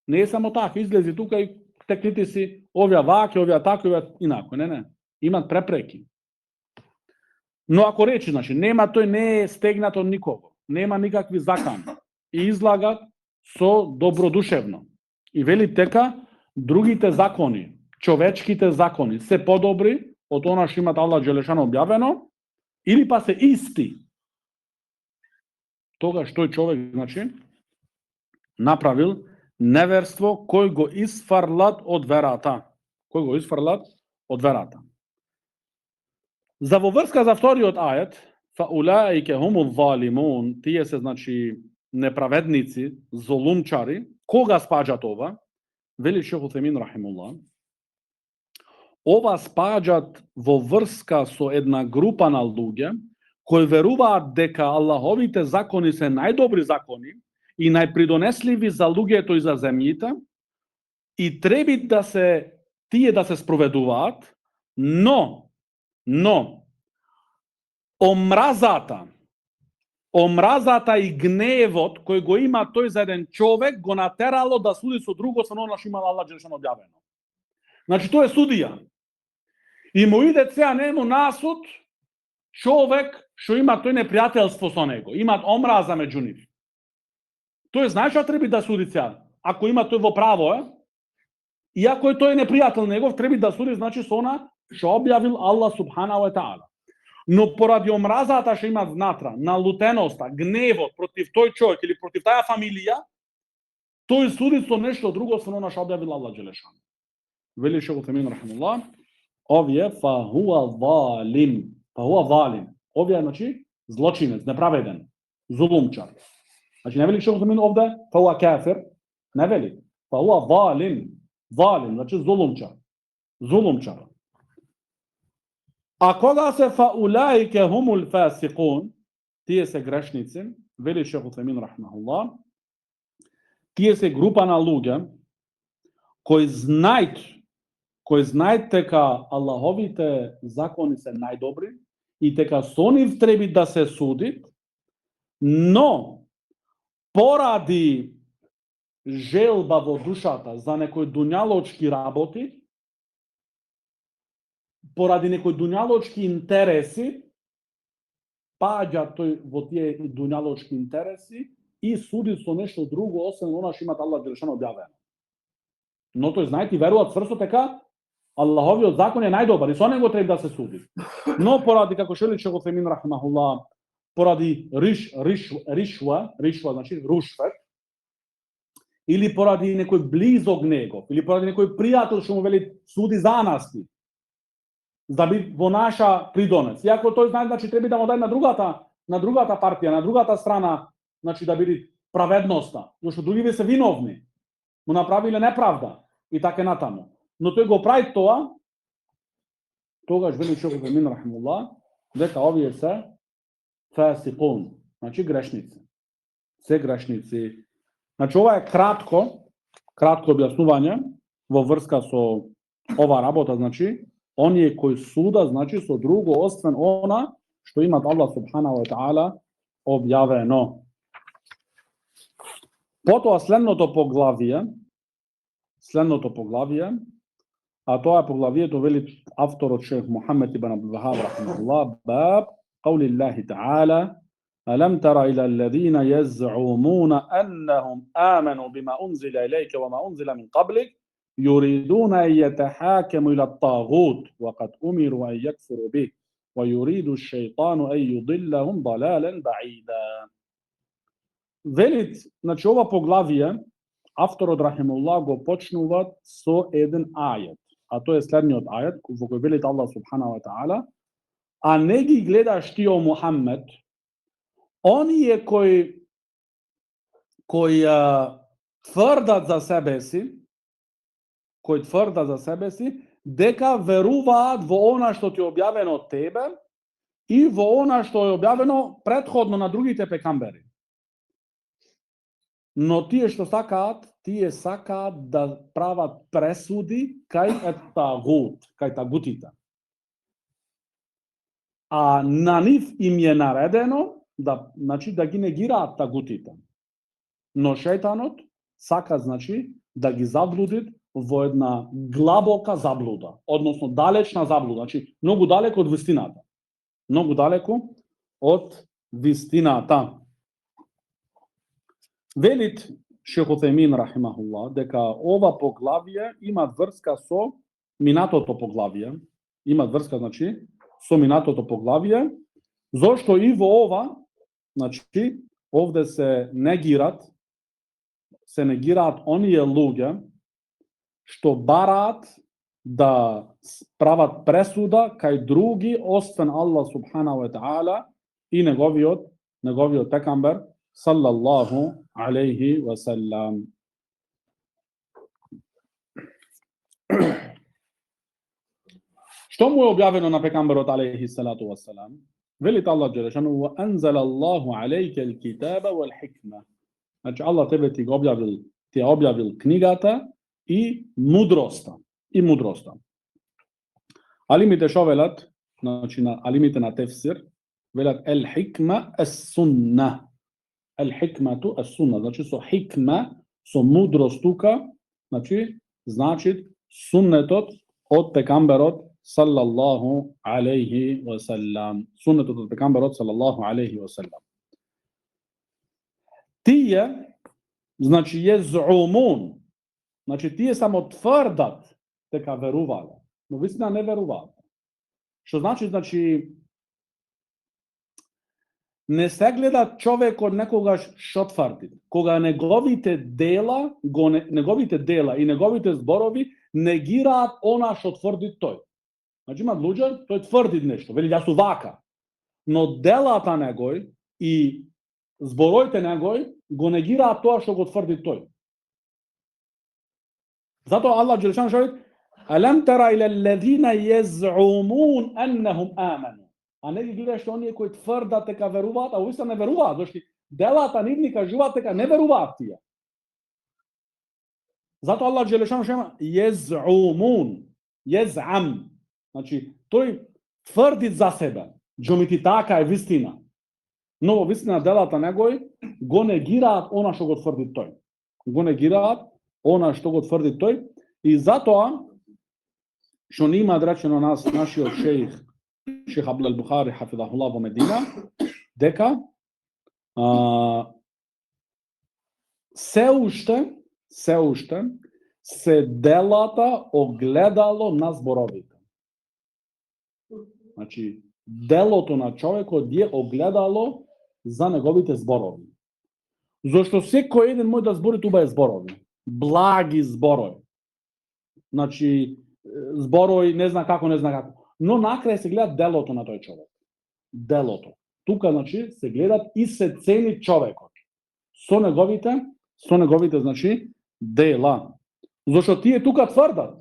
Не е само така, излези тука и текните си овие ваке, овие така, овие инако. Не. Имат препреки. Но ако речи, значи, тој не е стегнат од никого, нема никакви закани и излагат со добродушевно. И вели дека другите закони, човечките закони се подобри од она што имат Аллах Джелешану објавено, или па се исти. Тогаш тој човек, значи, направил неверство кој го изфрлат од верата. За во врска за вториот ајет, фа улаике хумул залимун, тие се, значи, неправедници, золумчари, кога спаѓат ова? Вели Шейх Утемин рахимуллах. Ова спаѓат во врска со една група на луѓе кои веруваат дека Аллаховите закони се најдобри закони и најпридонесливи за луѓето и за земјите, и треба да се тие да се спроведуваат, но омразата и гневот кој го има тој за еден човек го натерало да суди со друго со оно што има Аллах джелешано објавено. Значи тој е судија. И му иде цеа нему насуд човек што има тој непријателство со него, имаат омраза меѓу нив. Тој знае што треба да суди цеа. Ако има тој во право, и ако е тој непријател негов, треба да суди значи со она што објавил Аллах субханаху ва таала. Но поради омразата што има внатра, налутеноста, гневот против тој човек или против таа фамилија, тој суди со нешто друго со она што објавил Аллах джелешано. Вели шейх Утемин рахимуллах, овие фахуа залим. Овие значи злочинец, неправеден, зулумчар. Значи не вели шейх Утемин овде фахуа кафир, не вели. Фахуа залим, значи зулумчар. А кога се фаулаике хумул фасикун, тие се грешници, вели шейх Утемин рахимахуллах, тие се група на луѓе кои знаат дека Аллаховите закони се најдобри и дека со нив треба да се суди, но поради желба во душата за некои дуњалочки работи, поради некои дуњалочки интереси, паѓа тој во тие дуњалочки интереси и суди со нешто друго, освен она што имат Аллах джелешано објавено. Но тој знаат и веруваат цврсто дека Аллаховиот закон е најдобар и со него треба да се суди. Но поради, како што шейх Утемин рахимахуллах, поради ришва, значи рушвет, или поради некој близок негов, или поради некој пријател што му вели суди за нас ти, да би во наша придонес. Иако тој знае, значи треба да му даде на другата партија, на другата страна, значи да биде праведноста, зашто другиве се виновни, му направиле неправда и така натаму. Но тој го прави тоа, тогаш вели шейх Утемин рахимуллах, дека овие се фасикун, значи грешници. Се грешници. Значи ова е кратко објаснување во врска со ова работа, значи оние кои суда, значи со друго освен она што имат Аллах субханаху ва таала објавено. Потоа следното поглавие, а тоа е поглавието, вели авторот шейх Мухамед ибн Абдул Вахаб рахимахуллах, баб قول الله تعالى ألم تر إلى الذين يزعمون أنهم آمنوا بما أنزل إليك وما أنزل من قبلك يريدون أن يتحاكموا إلى الطاغوت وقد أمروا أن يكفروا به ويريد الشيطان أن يضلهم ضلالا بعيدا. Велит, значи ова поглавие, авторот рахимуллах го почнува со еден ајет, а тоа е следниот ајет во кој велит Аллах субханаху ва таала: а не ги гледаш ти, о Мухаммед, оние кои тврдат за себе си, дека веруваат во она што ти е објавено од тебе и во она што е објавено претходно на другите пекамбери. Но тие што сакаат да прават пресуди кај тагутите. А на нив им е наредено да ги негираат тагутите. Но шејтанот сака, значи, да ги заблуди во една глабока заблуда, односно далечна заблуда, значи многу далеко од вистината. Велит шейх Утемин рахимахуллах дека ова поглавие има врска со минатото поглавие, значи со минатото поглавие, зошто и во ова, значи овде се негираат оние луѓе што бараат да прават пресуда кај други освен Аллах субханаху ва таала и неговиот пекамбер саллаллаху алейхи ва салам. Што му е објавено на пекамберот алейхи салату ва салам? Велит Аллах джелешану: "Ва анзала Аллаху алейка ал-китаба вал хикма Znači, Allah tebe ti je objavil knjigata i mudrosta. Ali mi te šovelat, znači, ali mi te na tefsir, velat el hikma es sunna. El hikmatu es sunna. Znači, hikma, mudrost tuka, znači sunnetot od pekamberot sallallahu alaihi wasallam. Sunnetot od pekamberot sallallahu alaihi wasallam. Tije, znači je zumun, znači tije samo tvrdat teka veruvala, no vistina ne veruvala. Što znači, ne se gleda čovjek od nekoga što tvrdi, koga negovite dela i negovite zborovi negira ona što tvrdi toj. Znači ima luđa, to je tvrdi nešto, veli da su vaka, no delata negoj i zborojte negoj go negira to što go tvrdi toj. Zato Allah Đelešan šalit alam tara ila alladhina yaz'umun annahum amanu. A ne gledaš što oni koji tvrda teka veruvat, a uista ne veruvat, došli delata nivnika život teka ne veruvat tija. Zato Allah Đelešan šalit yaz'am. Znači, to je tvrdit za sebe. Džomiti taka je vistina. No, vistina delata negoj go negirat ona što go tvrdi toj. Go negirat ona što go tvrdi toj. I zato što nima rečeno našio šejh Abdul Buhari hafidahullah u Medina, deka se ušte se delata ogledalo na zborovite. Znači, deloto na čovjeko je ogledalo za njegovite zborovi. Zašto sve koji jedan moj da zbori tuba je zborovi. Blagi zboroj. Znači, zboroj ne zna kako. No nakraj se gleda deloto na toj čovjek. Deloto. Tuka, znači, se gleda i se ceni čovjekot. So negovite, znači, dela. Zašto ti je tuka tvrdat?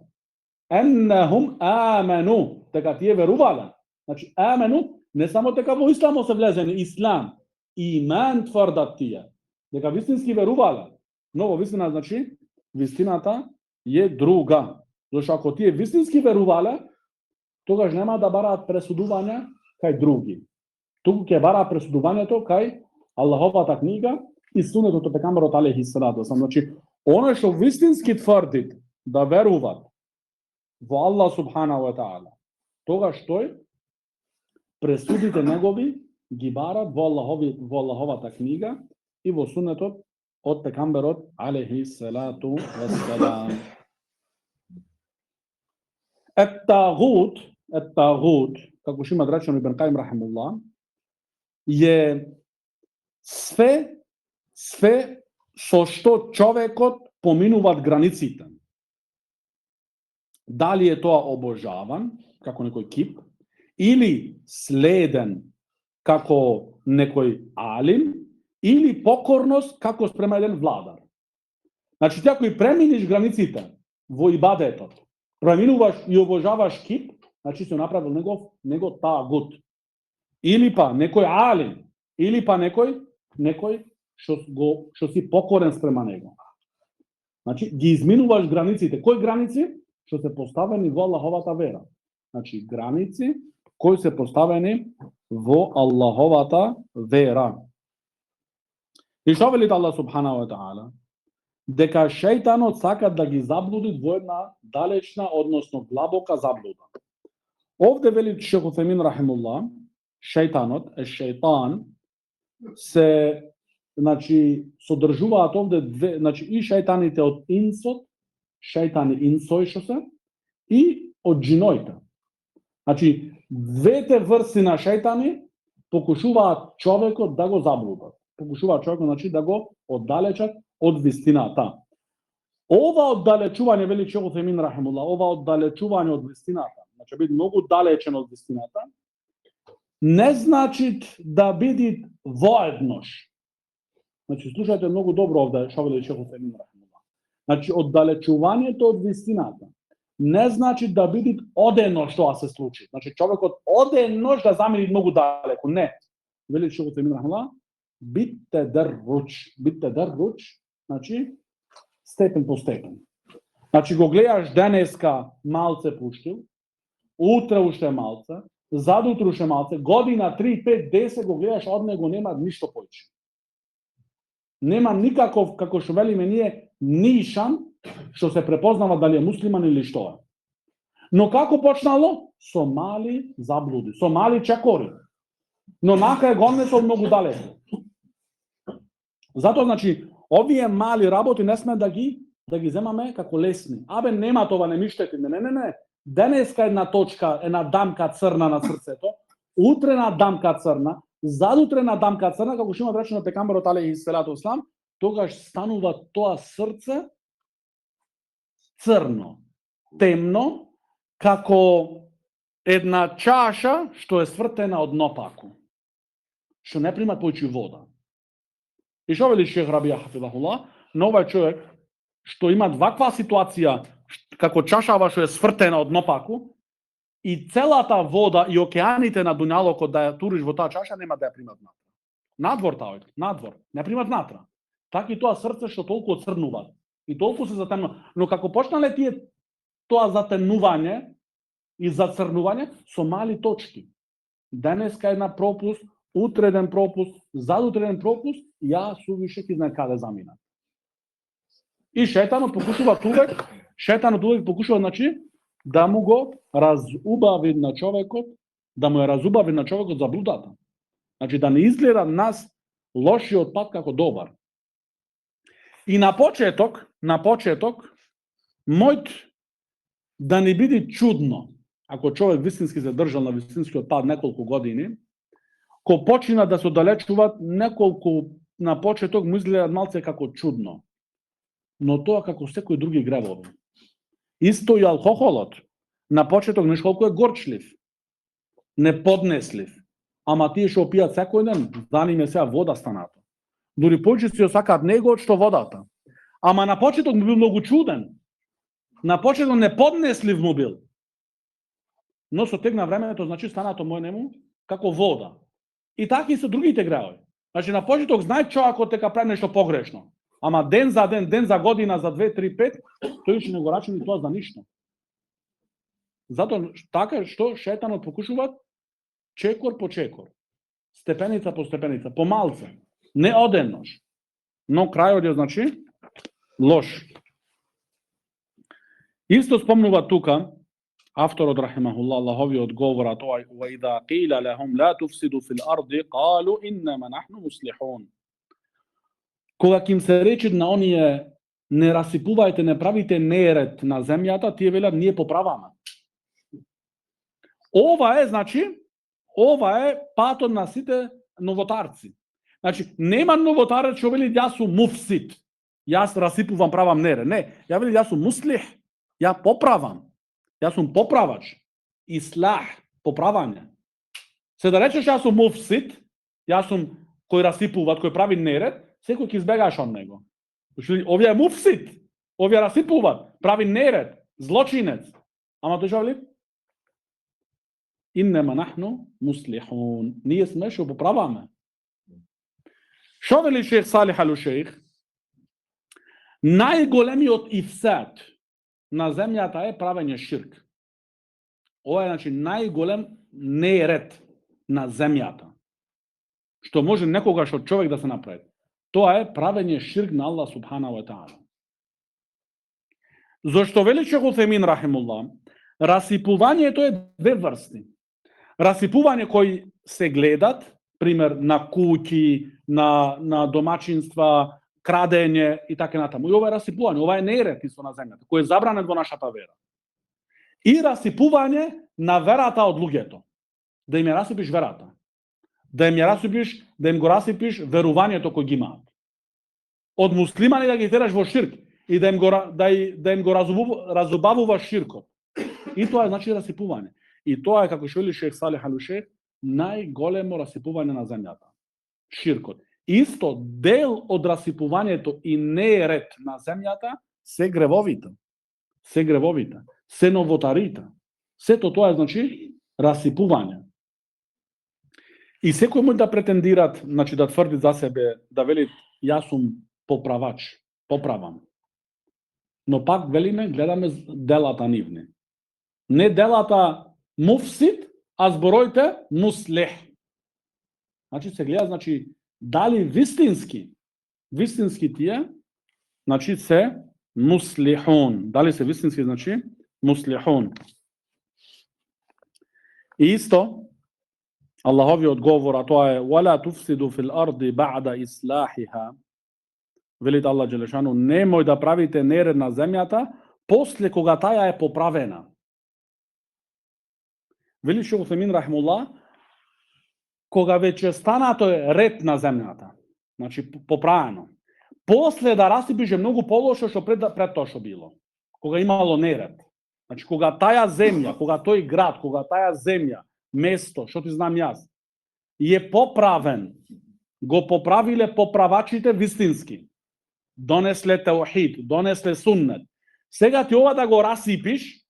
Ennehum amenu. Teka ti je veruvala. Znači, amenu, ne samo teka u islamu se vlezeni, islam. Iman tvrdat ti je. Teka vistinski veruvala. Novo vistina, znači, vistinata je druga. Zašto ako ti je vistinski veruvala, togaž nema da bara presuduvanja kaj drugi. Тук ќе бара пресудувањето кај Аллаховата книга и сунетот пекамберот алейхи салату. Значи, оно што вистински тврди да верува во Аллах субханаху ва таала, тогаш тој пресудите негови ги бара во Аллаховата книга и во сунетот од пекамберот алейхи салату ва салам. Ет-тагут, како што има речено Ибн Каим рахимуллах, je sve со што човекот поминуваат границите. Дали е тоа обожаван, како некој кип, или следен, како некој алим, или покорност, како спрема еден владар. Значи, ти ако и преминиш границите во ибадетот, преминуваш и обожаваш кип, значи си направил него тагут. Или па некој алим, или па некој што си покорен спрема него. Значи, ги изминуваш границите. Кои граници? Што се поставени во Аллаховата вера. Значи, граници кои се поставени во Аллаховата вера. И што вели Аллах субханаху ва таала? Дека шејтанот сака да ги заблуди во една далечна, односно длабока заблуда. Овде вели Шейх Утхаймин рахимуллах, шејтанот, шејтан, се, значи, содржуваат овде две, значи, и шејтаните од инсот, шејтани инсој што се, и од джиноите. Значи, двете врсти на шејтани покушуваат човекот да го заблудат. Покушуваат човекот, значи, да го оддалечат од вистината. Ова оддалечување, вели Шейх Утхаймин рахимуллах, ова оддалечување од вистината, значи, биде многу далечен од вистината, не значи да биде воеднош. Значи, слушајте многу добро овде, што вели Шейх Утхаймин рахимуллах. Значи, оддалечувањето од вистината не значи да биде одеднош тоа се случи. Значи, човекот одеднош да замири многу далеко. Не. Вели Шейх Утхаймин рахимуллах, Битедарруч, значи степен по степен. Значи го гледаш денеска малце пуштил, утре уште малце, задутре уште малце, година 3, 5, 10 го гледаш, од него нема ништо повеќе. Нема никаков, како што велиме ние, нишан, што се препознава дали е муслиман или што е. Но како почнало? Со мали заблуди, со мали чекори. Но накрај го однесол многу далеко. Затоа, значи, овие мали работи не сме да ги земаме како лесни. Абе, нема това, не ми штети. Не. Денеска една точка, една дамка црна на срцето, утре една дамка црна, задутре една дамка црна, како што има речено пекамберот алейхи селату васелам, тогаш станува тоа срце црно, темно, како една чаша што е свртена од нопаку, што не прима повеќе вода. И што вели шех Рабија хафидахулlah, но овај човек што има ваква ситуација како чашава што е свртена од нопаку и целата вода и океаните на дуњалокот да ја туриш во таа чаша нема да ја примат натра. Надвор таој, надвор, не примат натра. Така и тоа срце што толку црнува и толку се затемнува. Но како почнале тие тоа затемнување и зацрнување со мали точки. Денеска една пропуст, утре еден пропуст, задутре еден пропуст, ја сувише ки знае каде замина. И шејтанот покушува увек покушува, значи, да му го разубави на човекот, да му ја разубави на човекот заблудата. Значи, да не изгледа нас лошиот пат како добар. И на почеток, мојт да не биде чудно, ако човек вистински се држал на вистинскиот пат неколку години, ко почина да се оддалечуваат неколку на почеток му изгледа малце како чудно. Но тоа како секој други гревови. Исто и алкохолот. На почеток неш колку е горчлив, неподнеслив. Ама тие што пијат секој ден, за ним е сега вода станато. Дури повеќе си осакаат него од што водата. Ама на почеток му бил многу чуден. На почеток неподнеслив му бил. Но со тек на времето, значи, станато мој нему како вода. И така и со другите гревови. Значи, на почеток знае човекот дека прави нешто погрешно. Ама ден за година, за 2, 3, 5, тој ќе не го рачуни тоа за ништо. Затоа така што шејтанот покушува чекор по чекор, степеница по степеница, помалце, не одеднаш. Но крајот е, значи, лош. Исто спомнува тука авторот рахимахуллах Аллаховиот говорат овај ва ида қила лахум ла туфсиду фил арди қалу иннама нахну муслихун. Кога ќе им се рече на оние не расипувајте, не правите неред на земјата, тие велат ние поправаме. Ова е, значи, ова е патот на сите новотарци. Значи, нема новотарец што вели јас сум муфсид, јас расипувам, правам неред. Не, ја вели јас сум муслих, ја поправам. Јас сум поправач. Ислах, поправање. Се да речеш јас сум муфсид, јас сум кој расипува, кој прави неред, секој ќе избегаш од него. Овие е муфсид, овие расипуваат, прави неред, злочинец. Ама тој што вели? Иннема нахну муслихун. Ние сме што поправаме. Што вели шех Салих ал-Шейх? Најголемиот ифсад на земјата е правење ширк. Ова е, значи, најголем неред на земјата. Што може некогаш од човек да се направи. Тоа е правење ширк на Аллах субханаху ва таала. Зошто вели шех Утемин рахимуллах, расипувањето е две врсти. Расипување кои се гледат, пример на куќи, на домачинства, крадење и така натаму. И ова е расипување, ова е неред исто на земјата, кој е забранет во нашата вера. И расипување на верата од луѓето. Да им ја расипиш верата. Да им го расипиш верувањето кој ги имаат. Од муслимани да ги тераш во ширк и да им го разубавуваш ширкот. И тоа е, значи, расипување. И тоа е, како што вели шех Салих ал-Шейх, најголемо расипување на земјата. Ширкот. Исто дел од расипувањето и неред на земјата се гревовите. Се новотарите. Сето тоа е, значи, расипување. И секој може да претендират, значи да тврди за себе, да вели јас сум поправач, поправам. Но пак велиме, гледаме делата нивни. Не делата муфсид, а збороите муслих. Значи се гледа, значи дали вистински тие, значи се муслихун. Дали се вистински, значи муслихун. И исто Аллахови одговор, а тоа е وَلَا تُفْسِدُوا فِي الْأَرْضِ بَعْدَ إِصْلَاحِهَا. Велит Аллах Джелешану, немој да правите неред на земјата после кога таја е поправена. Вели Шейх Утхаймин рахимуллах, кога веќе станато е ред на земјата, значи поправено, после да расипиш е многу полошо што пред тоа што било. Кога имало неред. Значи кога таја земја, кога тој град, кога таја земја, место, што ти знам јас, е поправен, го поправиле поправачите вистински. Донесле теухид, донесле суннет. Сега ти ова да го расипиш,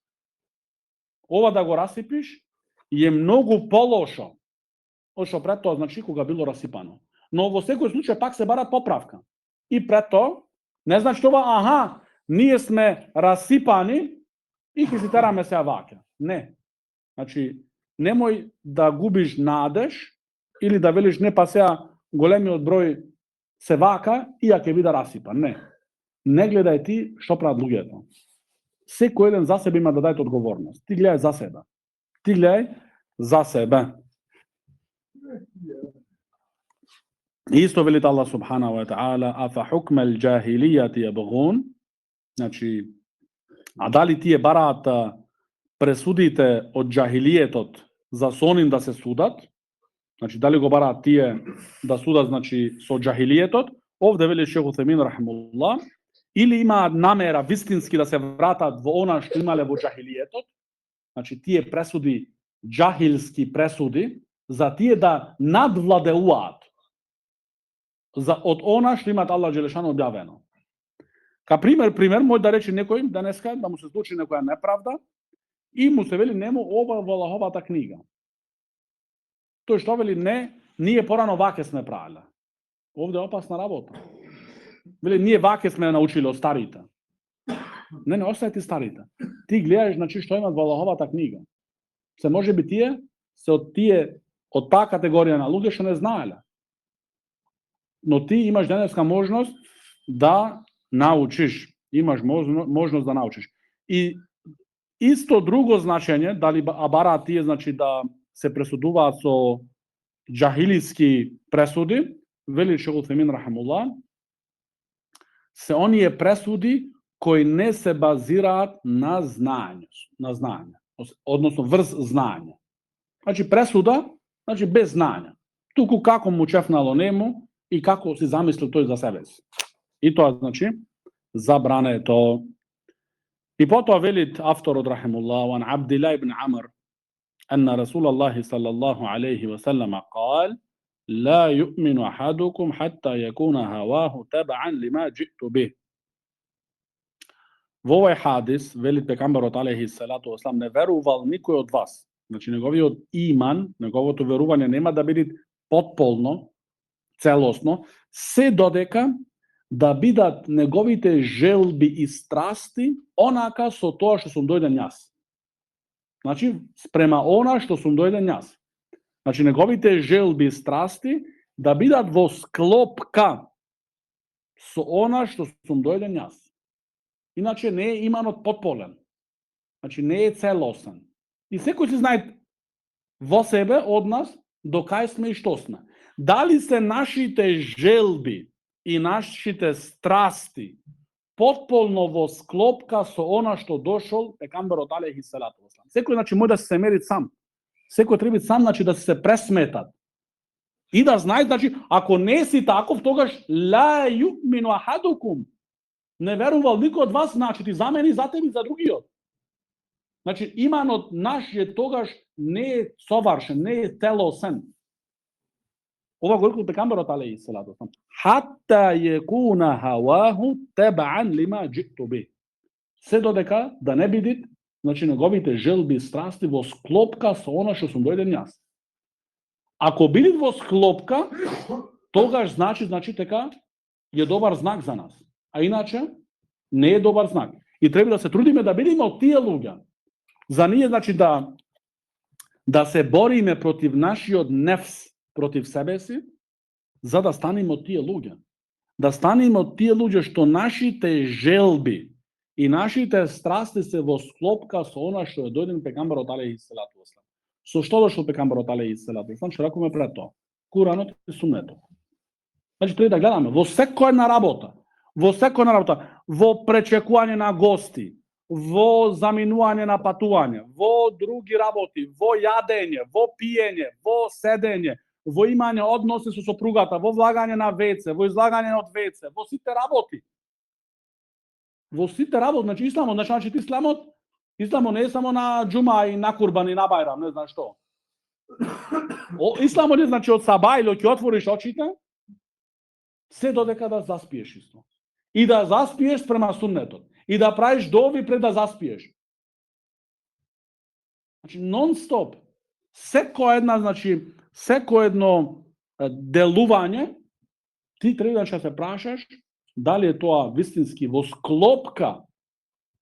е многу полошо. Ошо пред тоа, значи, кога било расипано. Но во секој случај пак се бара поправка. И пред тоа, не значи това, ние сме расипани и ќе си тераме се ваќе. Не. Значи, немој да губиш надеж или да велиш не па сега големиот број се вака и ја ќе биде расипан. Не. Не гледај ти што прават луѓето. Секој еден за себе има да даде одговорност. Ти гледај за себе. Ти гледај за себе. И исто велит Аллах субхана ва та'ала, афа хукма al-джахилијати јабгун, значи, а дали тие бараат пресудите од джахилијетот за соним да се судат, значи дали го бараат тие да судат, значи, со джахилијетот, овде вели Шейх Утхаймин рахимуллах, или има намера вистински да се вратат во она што имале во джахилијетот, значи тие пресуди, джахилски пресуди, за тие да надвладеуваат од она што имат Аллах Джелешану објавено. Ка пример, може да рече некој денеска, да му се случи некоја неправда, и му се вели нему ова во Аллаховата книга. Тој што вели не, ние порано ваќе сме правиле. Овде е опасна работа. Вели ние ваќе сме научиле од старите. Не остај ти старите. Ти гледаш, значи, што имат во Аллаховата книга. Се може би тие се од таа категорија на луѓе што не знаеле. Но ти имаш денеска можност да научиш. Имаш можност да научиш. И исто друго значење, дали бараат тие, значи, да се пресудуваат со джахилиски пресуди, вели Шейх Утхаймин рахимуллах, се оние пресуди кои не се базираат на знаење, односно врз знаење. Значи пресуда, значи без знаење. Туку како му чефнало нему и како си замислил тој за себе си. И тоа, значи, забрането. И потоа велит авторот рахимуллах, ван Абдилlah ибн Амр, أن رسول الله صلى الله عليه وسلم قال لا يؤمن أحدكم حتى يكون هواه تبعا لما جئت به. Во овој хадис, велит пекамберот алейхи салату васлам, не верувал никој од вас. Значи, неговиот иман, неговото верување нема да биде потполно, целосно, се додека да бидат неговите желби и страсти онака со тоа што сум дојден јас. Значи, спрема она што сум дојден јас. Значи, неговите желби и страсти да бидат во склопка со она што сум дојден јас. Иначе не е иманот потполен. Значи, не е целосен. И секој си знае во себе од нас до кај сме и што сме. Дали се нашите желби и нашите страсти потполно во склопка со она што дошол пекамберот алейхи салату васлам. Секој, значи, може да се мери сам. Секој треба сам, значи, да се пресметат. И да знае, значи, ако не си таков, тогаш ла ю'мину ахадукум. Не верувал никој од вас, значи, ти за мене и за тебе и за другиот. Значи, иманот наш е тогаш не е совршен, не е целосен. Ова го рекол пекамберот алейхи салату васлам. Хатта јекуна хаваху табан лима џиту би. Се додека да не бидит, значи, неговите желби и страсти во склопка со она што сум дојден јас. Ако бидат во склопка, тогаш значи дека е добар знак за нас. А иначе не е добар знак. И треба да се трудиме да бидеме од тие луѓе. За ние значи да се бориме против нашиот нефс, против себе си, за да станеме од тие луѓе. Да станеме од тие луѓе што нашите желби и нашите страсти се во склопка со она што е дојден пегамберот алейхи селату васелам. Со што дошол пегамберот алейхи селату васелам? Што рекоме пред тоа? Куранот и сунетот. Значи треба да гледаме во секоја една работа, во пречекување на гости, во заминување на патување, во други работи, во јадење, во пиење, во седење, во имање односи со сопругата, во влагање на веце, во излагање од веце, во сите работи. Во сите работи, значи исламот, значи исламот не е само на џума и на курбан и на бајрам, не знам што. Исламот е значи од сабајло ќе отвориш очите, се додека да заспиеш исто. И да заспиеш спрема суннетот. И да правиш дови пред да заспиеш. Значи нон-стоп. Секој едно делување, ти треба да се прашаш дали е тоа вистински во склопка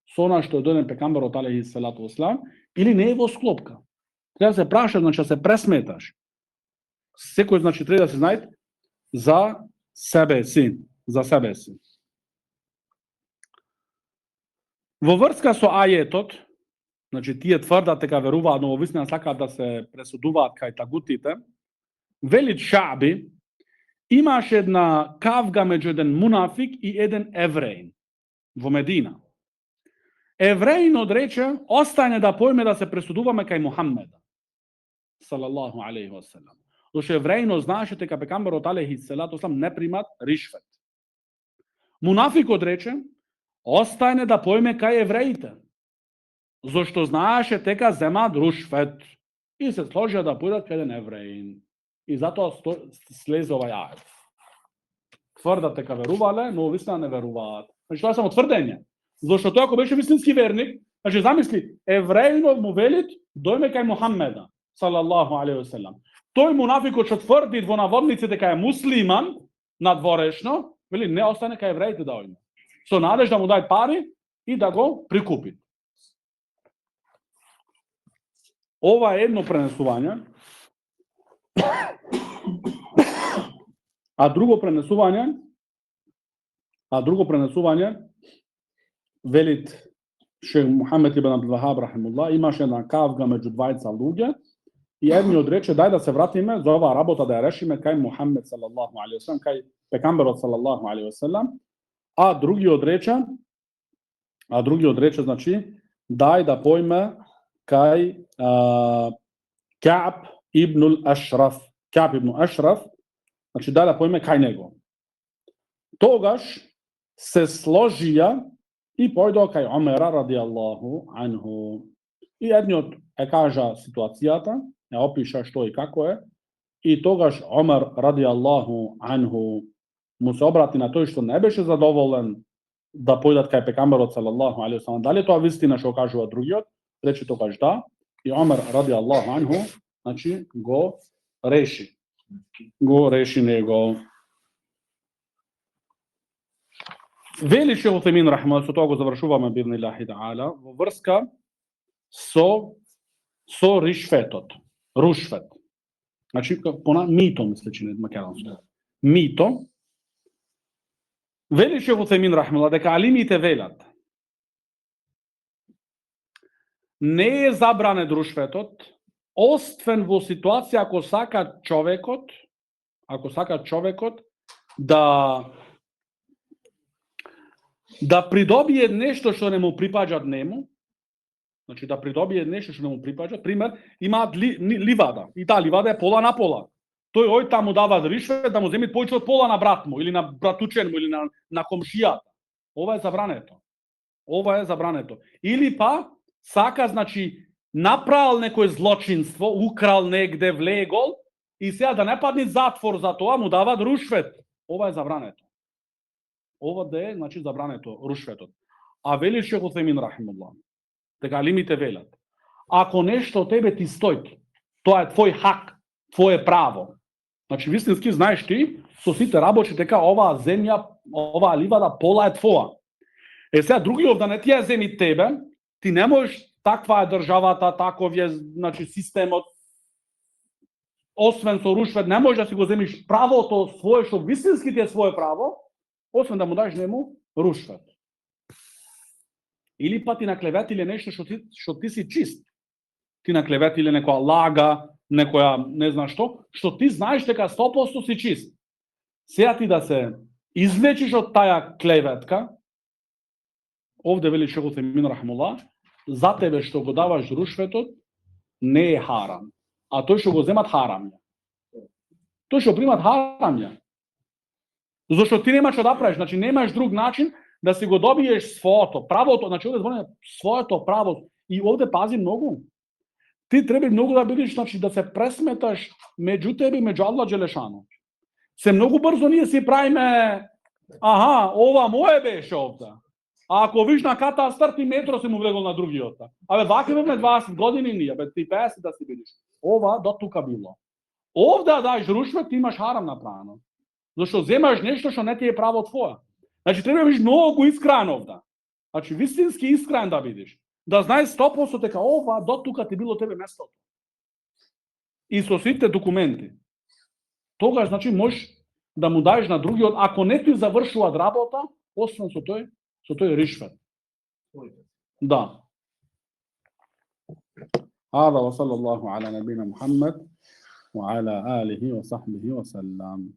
со она што е дојден пегамберот алейхи селату васелам или не е во склопка. Треба да се прашаш, значи да се пресметаш. Секој значи треба да се знае за себе си. Во врска со ајетот, значи тие тврдат дека веруваат, но во вистина сакаат да се пресудуваат кај тагутите, велит Шаби, имаше една кавга меѓу еден мунафик и еден евреин во Медина. Евреинот рече, остане да појме да се пресудуваме кај Мухаммеда, салаллаху алейхи ва салам. Зашто евреинот знаеше дека пегамберот алейхи селату васелам не примат ришвет. Мунафикот рече, остане да појме кај евреите, зашто знаеше дека земат рушвет. И се сложија да појдат кај еден евреин. И затоа слезе овај ајет. Тврдат дека верувале, но вистина не веруваат. Значи тоа е само тврдење. Зашто тој ако беше вистински верник, значи замисли, евреинот му велит, дојме кај Мухаммеда, салаллаху алейхи ва салам. Тој мунафикот што тврди во наводници дека е муслиман, надворешно, вели не остане кај евреите да ојде. Со надеж да му дај пари и да го прикупи. Ова е едно пренесување. А друго пренесување велит шех Мухамед ибн Абдул Вахаб рахимуллах, имаше една кавга меѓу двајца луѓе и едниот рече дај да се вратиме за оваа работа да ја решиме кај Мухамед салаллаху алейхи ва салам, кај пегамберот салаллаху алейхи ва салам, а другиот рече значи дај да појме кај Кааб ибн Ашраф, значи дај да појме кај него. Тогаш се сложија и појдоа кај Омера радијаллаху анху. И едниот е кажа ситуацијата, ја опиша што и како е, и тогаш Омер радијаллаху анху му се обрати на тој што не беше задоволен да појдат кај пегамберот салаллаху алейхи ва салам. Дали тоа вистина што кажува другиот? Рече тогаш да. И Омер радијаллаху анху, значи го реши него. Вели шех Утемин рахимахуллах, со тоа го завршуваме бидниллахи таала, во врска со ришфетот, рушфет. Значи мито мисле че не македонско. Мито. Вели шех Утемин рахимахуллах дека алимите велат не е забранет рушфетот, освен во ситуација ако сака човекот да придобие нешто што не му припаѓа нему, значи да придобие нешто што не му припаѓа, пример, имаат ливада, и таа ливада е пола на пола. Тој таму дава ришвет да му земе повеќе од пола на брат му, или на братучен му, или на комшијата. Ова е забрането. Или па, сака, значи, направил некој злочинство, украл негде, влегол, и сега да не падне затвор за тоа, му дава рушвет. Ова е забрането. Ова да е, значи, забрането, рушветот. А вели шех Утемин рахимуллах, дека алимите велат, ако нешто тебе ти стои, тоа е твој хак, твое право. Значи, вистински знаеш ти, со сите работи дека оваа земја, оваа ливада пола е твоја. Сега други овда не ти ја земи тебе, ти не можеш, таква е државата, таков е, значи, системот, освен со рушвет, не можеш да си го земиш правото свое, што вистински ти е свое право, освен да му даш нему рушвет. Или па ти наклевети или нешто што ти си чист. Ти наклевети или некоја лага, некоја не знам што ти знаеш дека 100% си чист. Сега ти да се извлечиш од таја клеветка, овде вели Шейх Утемин рахмуллах, за тебе што го даваш рушветот не е харам, а тој што го земат харам ја. Тој што примат харам ја. Зашто ти нема што да правиш, значи немаш друг начин да си го добиеш своето правото, значи овде зборуваме своето право. И овде пази многу. Ти треба многу да бидеш, значи да се пресметаш меѓу тебе и меѓу Аллах Джелешану. Се многу брзо ние си правиме, ова мое беше овде. А ако виш на катастар, ти метро си му влегол на другиот. Абе, вака бевме 20 години ние, бе, ти 50 да си бидеш. Ова до тука било. Овде да даеш рушвет, ти имаш харам направено. Зашто земаш нешто што не ти е право твое. Значи треба да бидеш многу искрен овде. Значи вистински искрен да бидеш. Да знаеш 100% дека ова до тука ти било тебе местото. И со сите документи. Тогаш, значи, можеш да му даеш на другиот, ако не ти завршуваат работа, освен со тој ришвет. Да. هذا وصلى الله على نبينا محمد وعلى آله وصحبه وسلم.